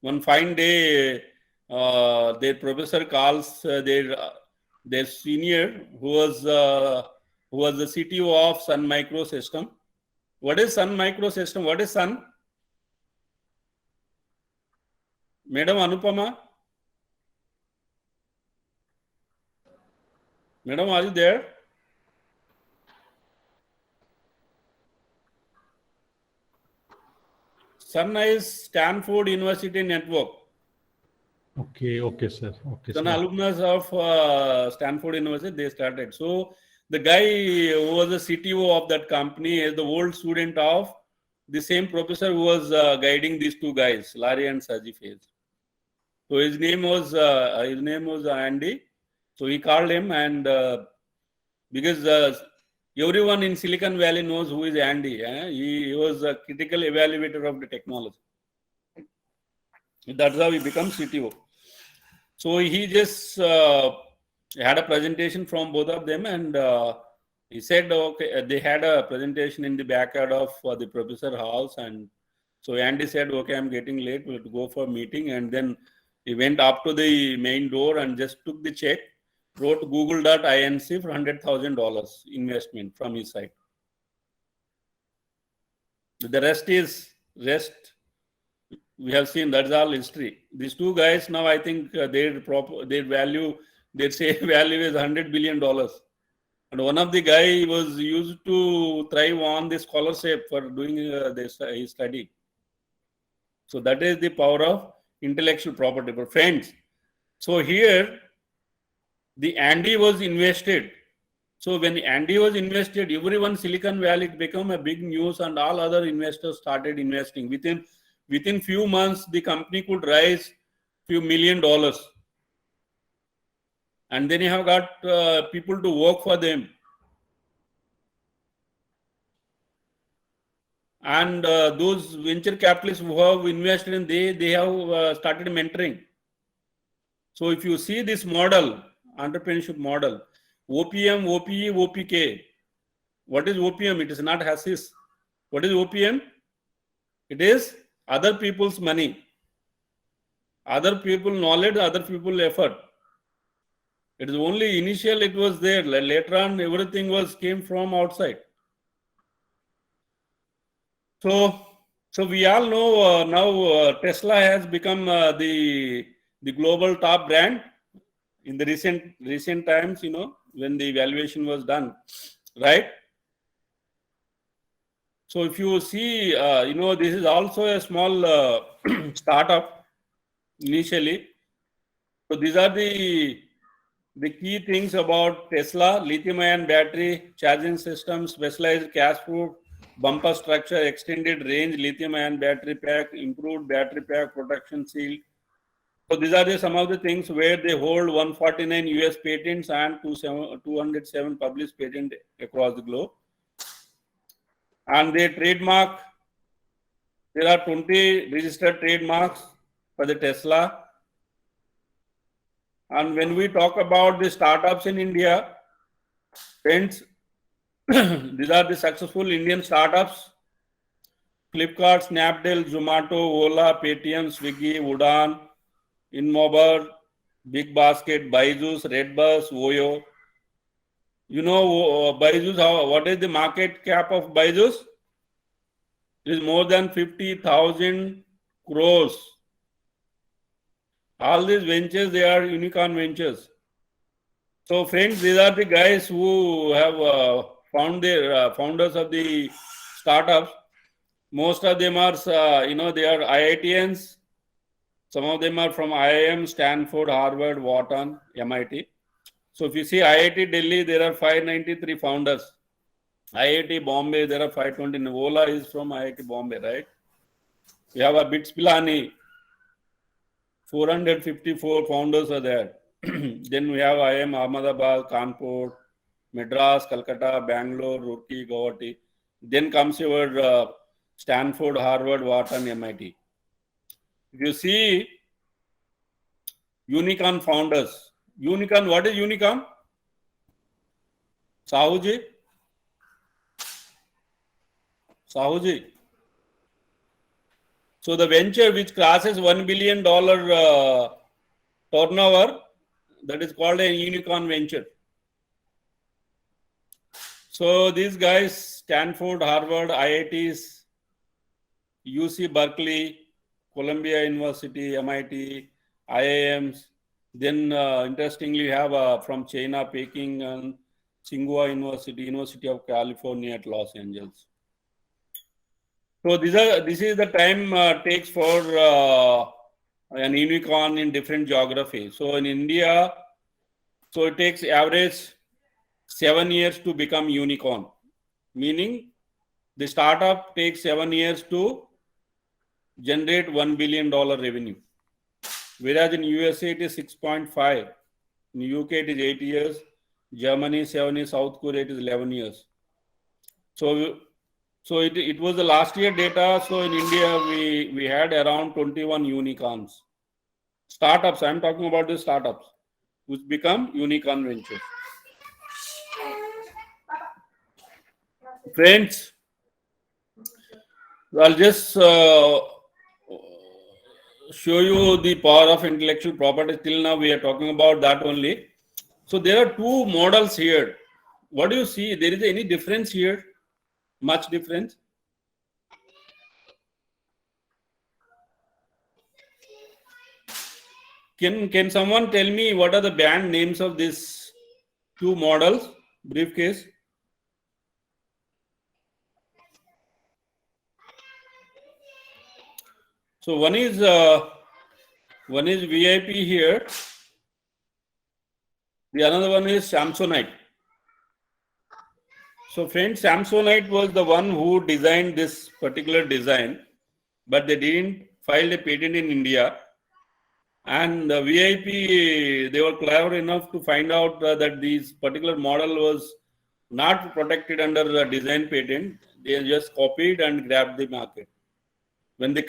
one fine day, their professor calls their senior, who was the CTO of Sun Microsystem. What is Sun Microsystem? What is Sun? Madam Anupama? Madam, are you there? Sun is Stanford University Network. Okay, sir. Okay, Sun sir. alumnus of Stanford University, they started. So the guy who was the CTO of that company is the old student of the same professor who was guiding these two guys, Larry and Sajifez. So his name was Andy. So he called him, and because everyone in Silicon Valley knows who is Andy. He was a critical evaluator of the technology. That's how he becomes CTO. So he just had a presentation from both of them, and he said, okay, they had a presentation in the backyard of the professor house, and so Andy said, okay, I'm getting late, we'll go for a meeting, and then he went up to the main door and just took the check, wrote google.inc for $100,000 investment from his side. The rest we have seen. That's all history. These two guys now, I think their value is $100 billion. And one of the guy was used to thrive on the scholarship for doing his study. So that is the power of intellectual property. But friends, so here the Andy was invested. So when Andy was invested, everyone Silicon Valley became a big news, and all other investors started investing. Within few months, the company could raise few $1 million. And then you have got people to work for them. And those venture capitalists who have invested in, they have started mentoring. So if you see this model, entrepreneurship model, OPM, OPE, OPK. What is OPM? It is not hashish. What is OPM? It is other people's money, other people knowledge, other people effort. It is only initial it was there. Later on, everything came from outside. So we all know now Tesla has become the global top brand in the recent times, when the evaluation was done, right? So if you see, this is also a small startup initially. So these are the key things about Tesla: lithium-ion battery, charging system, specialized cash-proof, bumper structure, extended range lithium-ion battery pack, improved battery pack protection seal. So these are some of the things where they hold 149 US patents and 207 published patents across the globe. And their trademark, there are 20 registered trademarks for the Tesla. And when we talk about the startups in India, friends, these are the successful Indian startups: Flipkart, Snapdeal, Zomato, Ola, Paytm, Swiggy, Udaan, Inmober, Big Basket, Byju's, Redbus, Voyo. You know, Byju's, what is the market cap of Byju's? It is more than 50,000 crores. All these ventures, they are unicorn ventures. So friends, these are the guys who have found their founders of the startups. Most of them are, they are IITians. Some of them are from IIM, Stanford, Harvard, Wharton, MIT. So if you see IIT Delhi, there are 593 founders. IIT Bombay, there are 520. Ola is from IIT Bombay, right? We have a BITS Pilani, 454 founders are there. Then we have IIM Ahmedabad, Kanpur, Madras, Calcutta, Bangalore, Roorkee, Guwahati. Then comes your Stanford, Harvard, Wharton, MIT. If you see unicorn founders, unicorn, what is unicorn? Sahuji? Sahuji. So the venture which crosses $1 billion turnover, that is called a unicorn venture. So these guys, Stanford, Harvard, IITs, UC Berkeley, Columbia University, MIT, IIMs. Then interestingly, we have from China, Peking, and Tsinghua University, University of California at Los Angeles. So this is the time takes for an unicorn in different geography. So in India, so it takes average 7 years to become unicorn, meaning the startup takes 7 years to generate $1 billion revenue. Whereas in USA it is 6.5, in UK it is 8 years, Germany 7 years, South Korea it is 11 years. So it was the last year data. So in India we had around 21 unicorns. Startups, I'm talking about the startups which become unicorn ventures. Friends, I'll just show you the power of intellectual property. Till now we are talking about that only. So there are two models here. What do you see? There is any difference here? Much difference? Can someone tell me what are the brand names of these two models? Briefcase. So one is VIP here. The another one is Samsonite. So friends, Samsonite was the one who designed this particular design, but they didn't file a patent in India. And the VIP, they were clever enough to find out that this particular model was not protected under the design patent. They just copied and grabbed the market. When the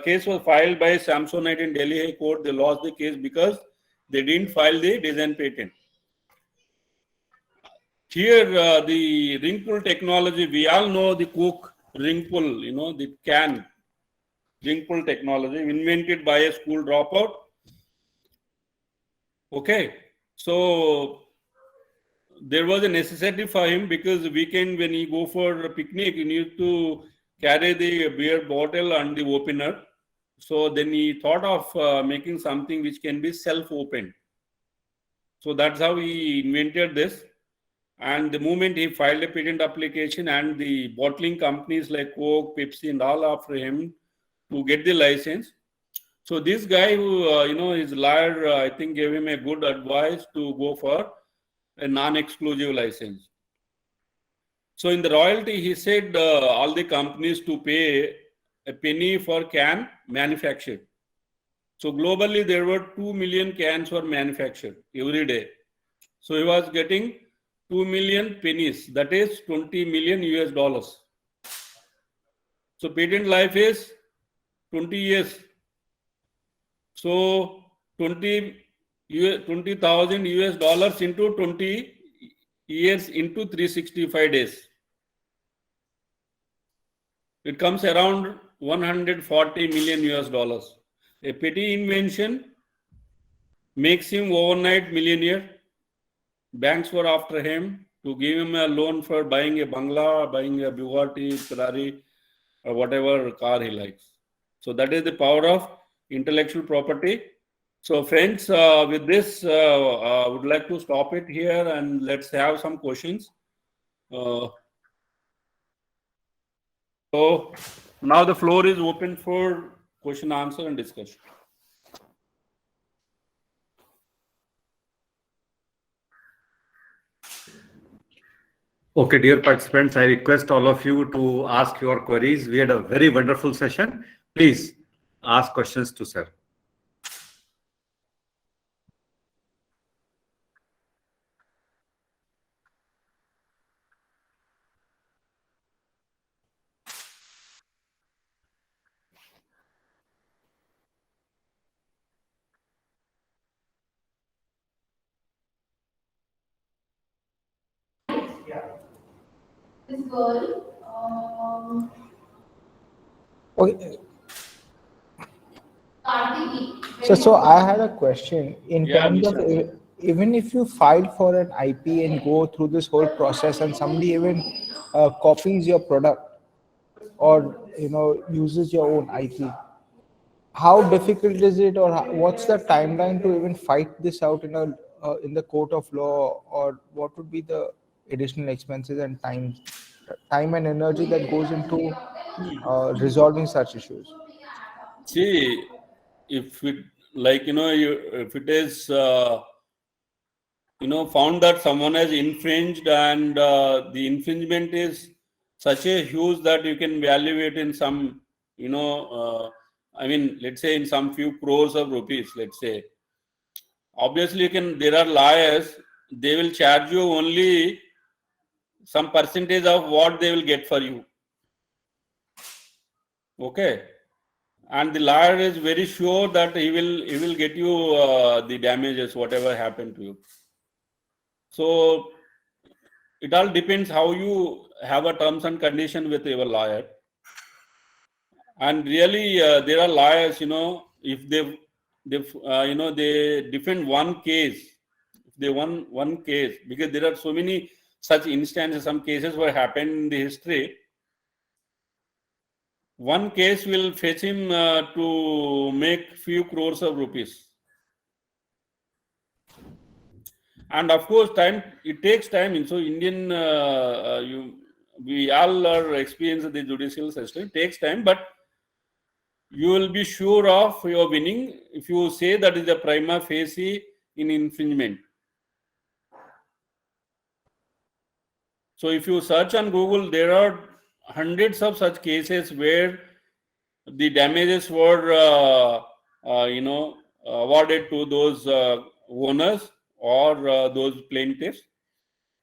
case was filed by Samsonite in Delhi High Court, they lost the case because they didn't file the design patent. Here, the ring pull technology, we all know the Coke ring pull, the can ring pull technology invented by a school dropout. Okay, so there was a necessity for him because weekend when he go for a picnic, he needs to carry the beer bottle and the opener. So then he thought of making something which can be self-opened. So that's how he invented this. And the moment he filed a patent application, and the bottling companies like Coke, Pepsi, and all after him to get the license. So this guy who, his lawyer, I think gave him a good advice to go for a non-exclusive license. So in the royalty, he said all the companies to pay a penny for can manufactured. So globally, there were 2 million cans were manufactured every day. So he was getting 2 million pennies, that is 20 million US dollars. So patent life is 20 years. So 20,000 US dollars into 20 years into 365 days. It comes around 140 million US dollars. A petty invention makes him overnight millionaire. Banks were after him. to give him a loan for buying a bangla, buying a Bugatti, Ferrari, or whatever car he likes. So that is the power of intellectual property. So friends, with this, I would like to stop it here and let's have some questions. So now the floor is open for question, answer, and discussion. Okay, dear participants, I request all of you to ask your queries. We had a very wonderful session. Please ask questions to sir. This girl, Okay. Kartiki. So I had a question in Yeah, terms of Nisha. even if you file for an IP and go through this whole process and somebody even copies your product or uses your own IP, how difficult is it, or what's the timeline to even fight this out in the court of law, or what would be the additional expenses and time and energy that goes into resolving such issues? See, if it if it is found that someone has infringed and the infringement is such a huge that you can evaluate in some I mean, let's say in some few crores of rupees, let's say. Obviously, there are lawyers, they will charge you only some percentage of what they will get for you. Okay. And the lawyer is very sure that he will get you the damages, whatever happened to you. So it all depends how you have a terms and condition with your lawyer. And really, there are lawyers, if they defend one case, if they won one case, because there are so many such instances, some cases were happened in the history. One case will fetch him to make few crores of rupees. And of course, it takes time. And so Indian, we all are experienced the judicial system. It takes time, but you will be sure of your winning if you say that is a prima facie in infringement. So if you search on Google, there are hundreds of such cases where the damages were, awarded to those owners or those plaintiffs.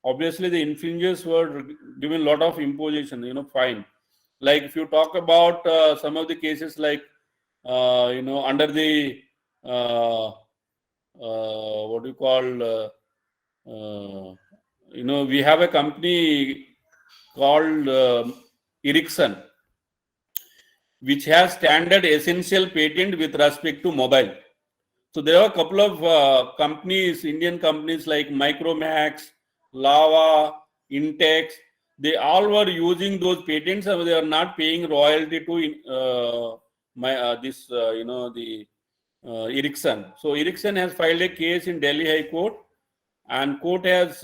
Obviously, the infringers were given a lot of imposition, fine. Like if you talk about some of the cases, like under the what do you call? We have a company called Ericsson, which has standard essential patent with respect to mobile. So there are a couple of companies, Indian companies like Micromax, Lava, Intex. They all were using those patents, and they are not paying royalty to Ericsson. So Ericsson has filed a case in Delhi High Court, and court has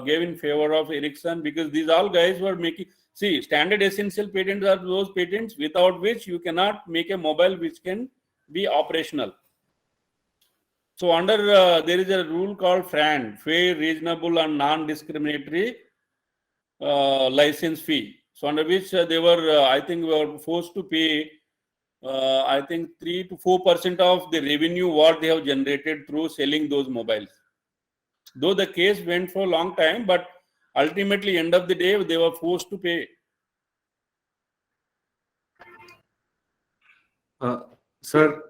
given favor of Ericsson, because these all guys were making. See, standard essential patents are those patents without which you cannot make a mobile which can be operational. So under there is a rule called FRAND, fair, reasonable, and non-discriminatory license fee. So under which they were, I think, were forced to pay, I think 3 to 4% of the revenue what they have generated through selling those mobiles. Though the case went for a long time, but ultimately, end of the day, they were forced to pay. Sir,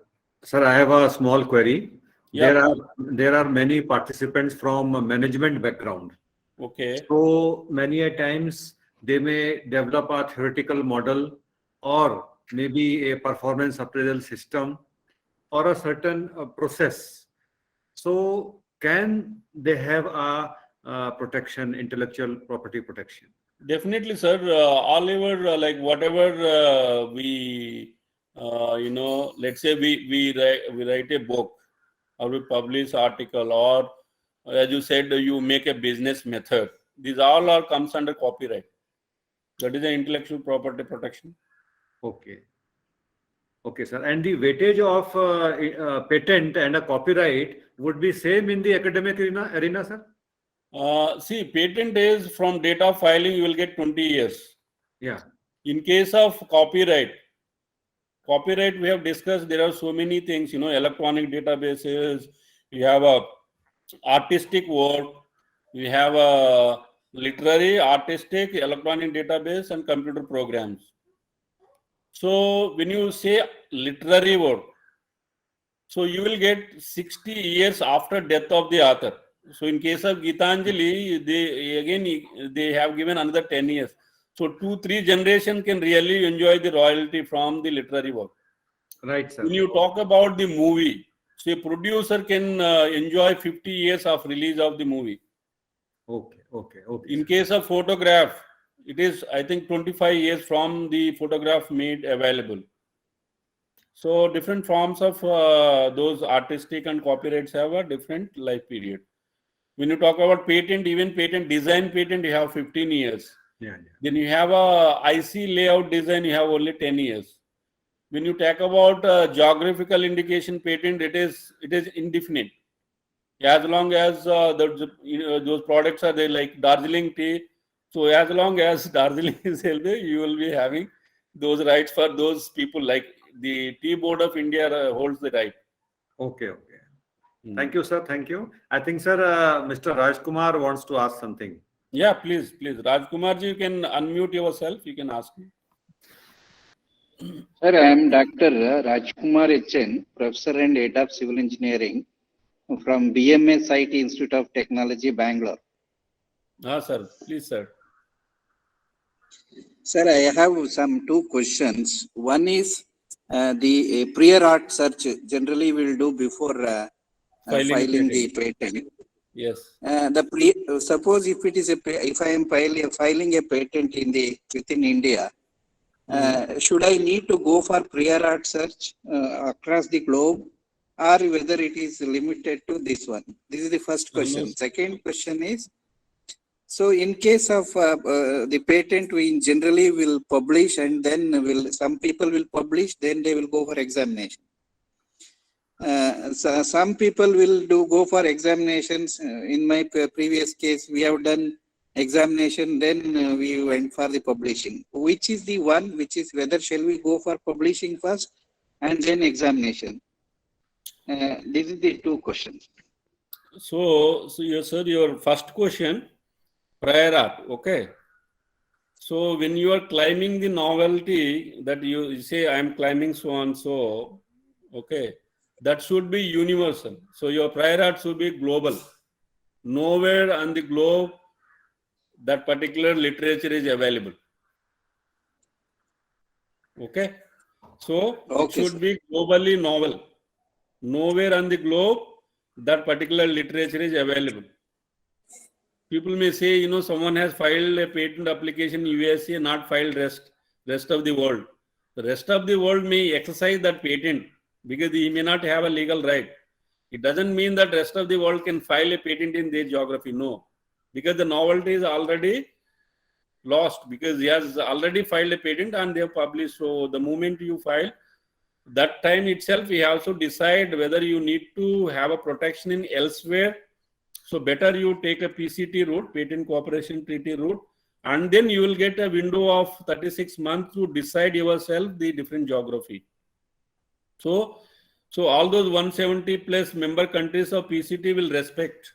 I have a small query. Yeah. There are many participants from a management background. Okay. So many a times they may develop a theoretical model or maybe a performance appraisal system or a certain process. So can they have a protection, intellectual property protection? Definitely, sir. All over, like whatever we, let's say we write a book, or we publish article, or as you said, you make a business method. These all are comes under copyright. That is the intellectual property protection. Okay. Okay, sir. And the weightage of patent and a copyright would be same in the academic arena, sir? See, patent is from date of filing, you will get 20 years. Yeah. In case of copyright, we have discussed, there are so many things, electronic databases, we have a artistic work, we have a literary, artistic, electronic database, and computer programs. So when you say literary work, so you will get 60 years after death of the author. So in case of Gitanjali, they have given another 10 years. So 2-3 generations can really enjoy the royalty from the literary work. Right, sir. When you talk about the movie, so a producer can enjoy 50 years of release of the movie. Okay. In case of photograph, it is, I think, 25 years from the photograph made available. So different forms of those artistic and copyrights have a different life period. When you talk about patent, even patent, design patent, you have 15 years. Yeah. Then you have a IC layout design, you have only 10 years. When you talk about geographical indication patent, it is indefinite. As long as those products are there, like Darjeeling tea. So as long as Darjeeling is healthy, you will be having those rights for those people. Like the Tea Board of India holds the right. Okay. Thank you, sir. Thank you. I think, sir, Mr. Rajkumar wants to ask something. Yeah, please. Rajkumar ji, you can unmute yourself. You can ask me. Sir, I am Dr. Rajkumar HN, Professor and Head of Civil Engineering from BMS IT Institute of Technology, Bangalore. Sir. Please, sir. Sir, I have some 2 questions. One is the prior art search generally will do before filing the patent. Yes. Suppose if it is if I am filing a patent within India, should I need to go for prior art search across the globe, or whether it is limited to this one? This is the first question. Second question is, so in case of the patent, we generally will publish, and then some people will publish, then they will go for examination. So some people will go for examinations. In my previous case, we have done examination, then we went for the publishing. Which is the one, whether shall we go for publishing first and then examination? This is the 2 questions. So yes, sir, your first question, prior art, okay. So when you are claiming the novelty, that you say I am claiming so and so, okay, that should be universal. So your prior art should be global. Nowhere on the globe that particular literature is available. Okay. So it should be globally novel. Nowhere on the globe that particular literature is available. People may say, someone has filed a patent application in USA, not filed rest of the world. The rest of the world may exercise that patent because he may not have a legal right. It doesn't mean that rest of the world can file a patent in their geography. No, because the novelty is already lost, because he has already filed a patent and they have published. So the moment you file, that time itself, we have to decide whether you need to have a protection in elsewhere. So better you take a PCT route, Patent Cooperation Treaty route, and then you will get a window of 36 months to decide yourself the different geography. So all those 170 plus member countries of PCT will respect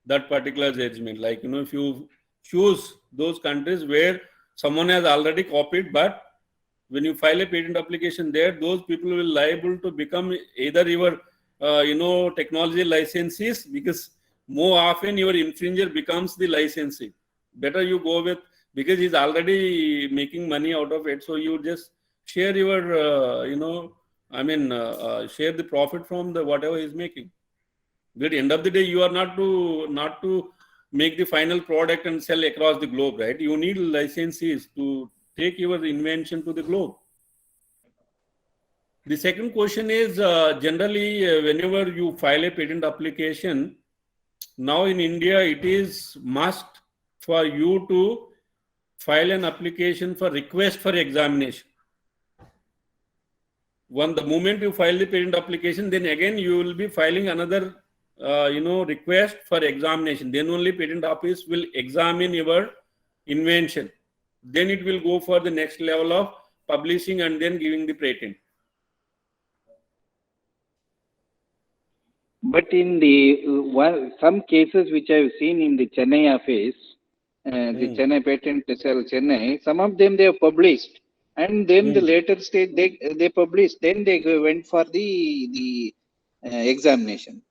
that particular judgment. Like, if you choose those countries where someone has already copied, but when you file a patent application there, those people will liable to become either your, technology licensees, because more often your infringer becomes the licensee. Better you go with, because he's already making money out of it. So you just share your, share the profit from the whatever he's making. But at the end of the day, you are not to make the final product and sell across the globe, right? You need licenses to take your invention to the globe. The second question is generally whenever you file a patent application, now in India it is must for you to file an application for request for examination. The moment you file the patent application, then again you will be filing another request for examination. Then only patent office will examine your invention. Then it will go for the next level of publishing and then giving the patent. But in the some cases which I've seen in the Chennai office, the Chennai patent cell Chennai, some of them they have published, and then the later stage they published, then they went for the examination.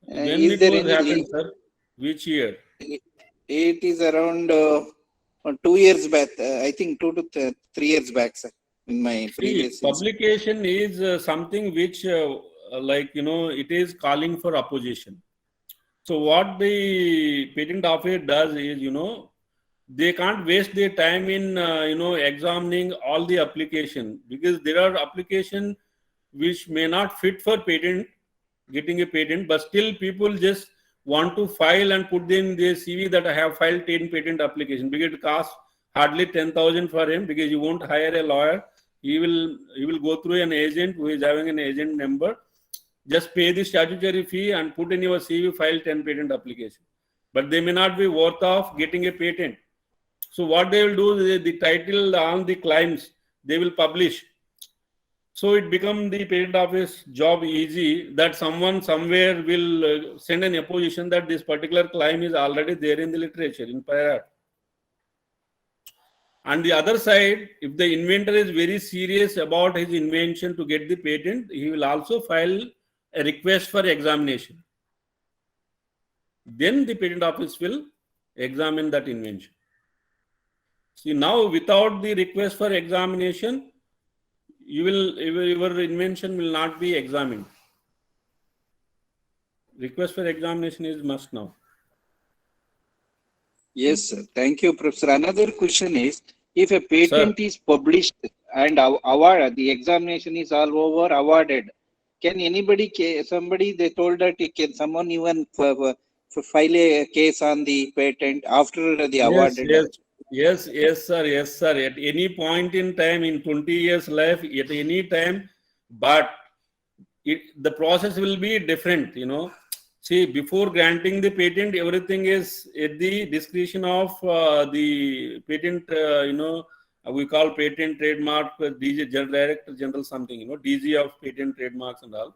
When Is it there was any happened, sir? Which year? It is around 2 years back. I think 2 to 3 years back, sir. In my previous publication is something which it is calling for opposition. So what the patent office does is, they can't waste their time in examining all the application, because there are applications which may not fit for getting a patent, but still people just want to file and put in their CV that I have filed 10 patent application, because it costs hardly 10,000 for him, because you won't hire a lawyer. He will go through an agent who is having an agent number. Just pay the statutory fee and put in your CV, file 10 patent application. But they may not be worth of getting a patent. So what they will do is the title on the claims they will publish. So it becomes the patent office job easy that someone somewhere will send an opposition that this particular claim is already there in the literature, in prior art. On the other side, if the inventor is very serious about his invention to get the patent, he will also file a request for examination. Then the patent office will examine that invention. See, now without the request for examination, your invention will not be examined. Request for examination is must now. Yes, sir. Thank you, Professor. Another question is, if a patent is published and awarded, the examination is all over, awarded, can somebody, they told that can someone even file a case on the patent after the awarded? Yes, sir. At any point in time, in 20 years life, at any time, but the process will be different, See, before granting the patent, everything is at the discretion of the patent, we call patent trademark, DG, Director General something, DG of patent trademarks and all.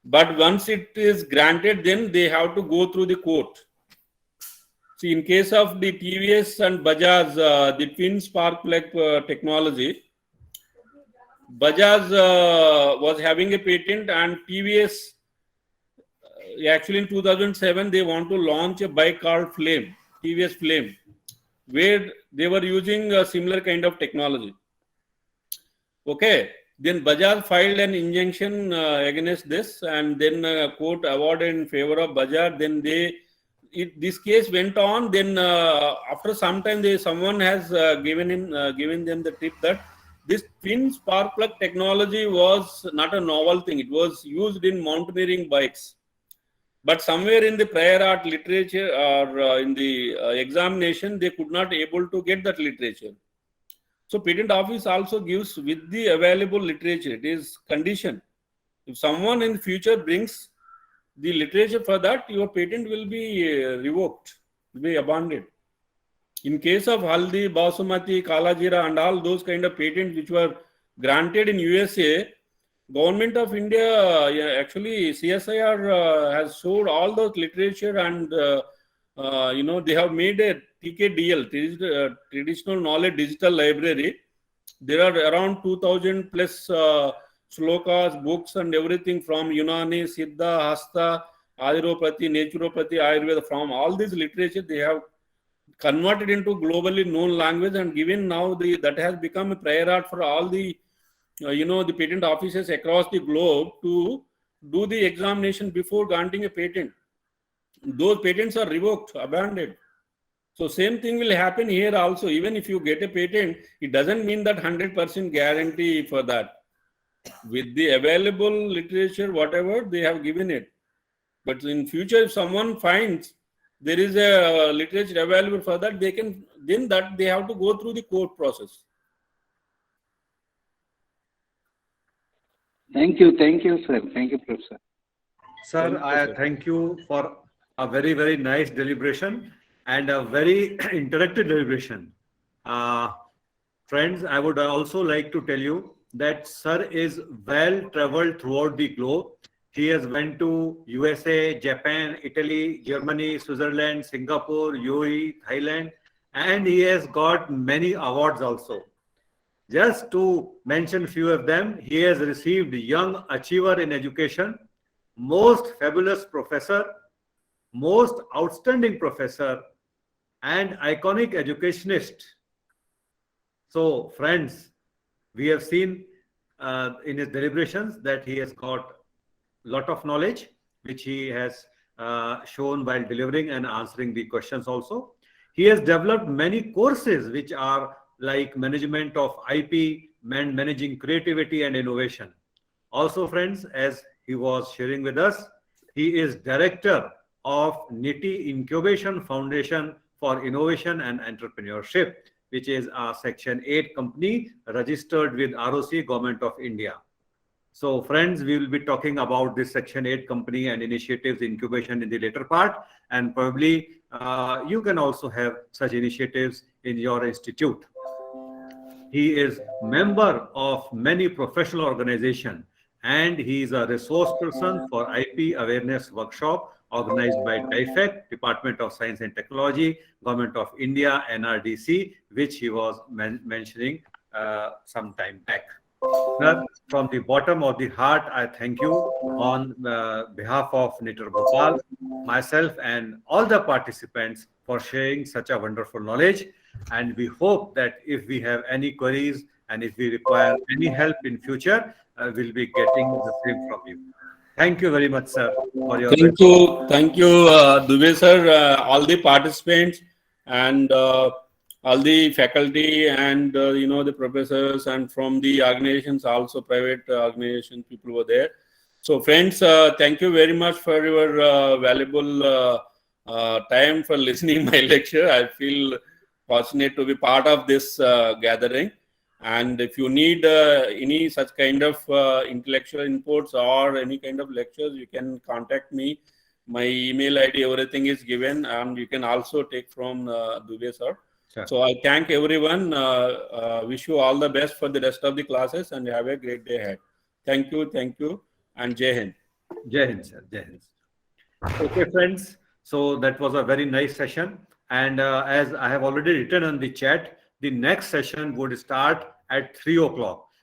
But once it is granted, then they have to go through the court. See, in case of the TVS and Bajaj, the twin spark plug technology, Bajaj was having a patent, and TVS, actually in 2007, they want to launch a bike called Flame, TVS Flame, where they were using a similar kind of technology. Okay, then Bajaj filed an injunction against this, and then court awarded in favor of Bajaj. Then this case went on. Then after some time, someone has given them the tip that this twin spark plug technology was not a novel thing. It was used in mountaineering bikes. But somewhere in the prior art literature or in the examination, they could not able to get that literature. So patent office also gives with the available literature. It is condition. If someone in the future brings the literature for that, your patent will be revoked, will be abandoned. In case of Haldi, Basmati, Kalajira and all those kind of patents which were granted in USA, Government of India, actually CSIR has showed all those literature, and they have made a TKDL, Traditional Knowledge Digital Library. There are around 2,000 plus shlokas, books and everything from Unani, Siddha, Hasta, Ayurveda, Naturopathy, Ayurveda. From all this literature, they have converted into globally known language and given now that has become a prior art for all the the patent offices across the globe to do the examination before granting a patent. those patents are revoked, abandoned. So same thing will happen here also. Even if you get a patent, it doesn't mean that 100% guarantee for that. With the available literature, whatever, they have given it. But in future, if someone finds there is a literature available for that, they can, then that they have to go through the court process. Thank you, sir. Thank you, Professor. Sir, I thank you for a very, very nice deliberation and a very interactive deliberation. Friends, I would also like to tell you that sir is well traveled throughout the globe. He has went to USA, Japan, Italy, Germany, Switzerland, Singapore, UAE, Thailand, and he has got many awards also. Just to mention few of them, he has received Young Achiever in Education, Most Fabulous Professor, Most Outstanding Professor, and Iconic Educationist. So, friends, we have seen in his deliberations that he has got a lot of knowledge, which he has shown while delivering and answering the questions also. He has developed many courses which are like management of IP, managing creativity and innovation. Also, friends, as he was sharing with us, he is director of NITI Incubation Foundation for Innovation and Entrepreneurship, which is a Section 8 company registered with ROC, Government of India. So, friends, we will be talking about this Section 8 company and initiatives incubation in the later part, and probably you can also have such initiatives in your institute. He is member of many professional organizations, and he is a resource person for IP awareness workshop organized by TIFAC, Department of Science and Technology, Government of India, NRDC, which he was mentioning some time back. Sir, from the bottom of the heart, I thank you on behalf of Nitar Bhopal, myself, and all the participants for sharing such a wonderful knowledge. And we hope that if we have any queries and if we require any help in future, we'll be getting the same from you. Thank you very much, sir, for your Thank you, Dubey sir, all the participants and all the faculty and the professors and from the organizations, also private organization people were there. So friends, thank you very much for your valuable time for listening my lecture. I feel fortunate to be part of this gathering. And if you need any such kind of intellectual inputs or any kind of lectures, you can contact me. My email ID, everything is given, and you can also take from Dubey sir. Sure. So I thank everyone. Wish you all the best for the rest of the classes and have a great day ahead. Thank you, and Jai Hind. Jai Hind, sir. Jai Hind. Okay, friends. So that was a very nice session. And as I have already written on the chat, the next session would start at 3 o'clock.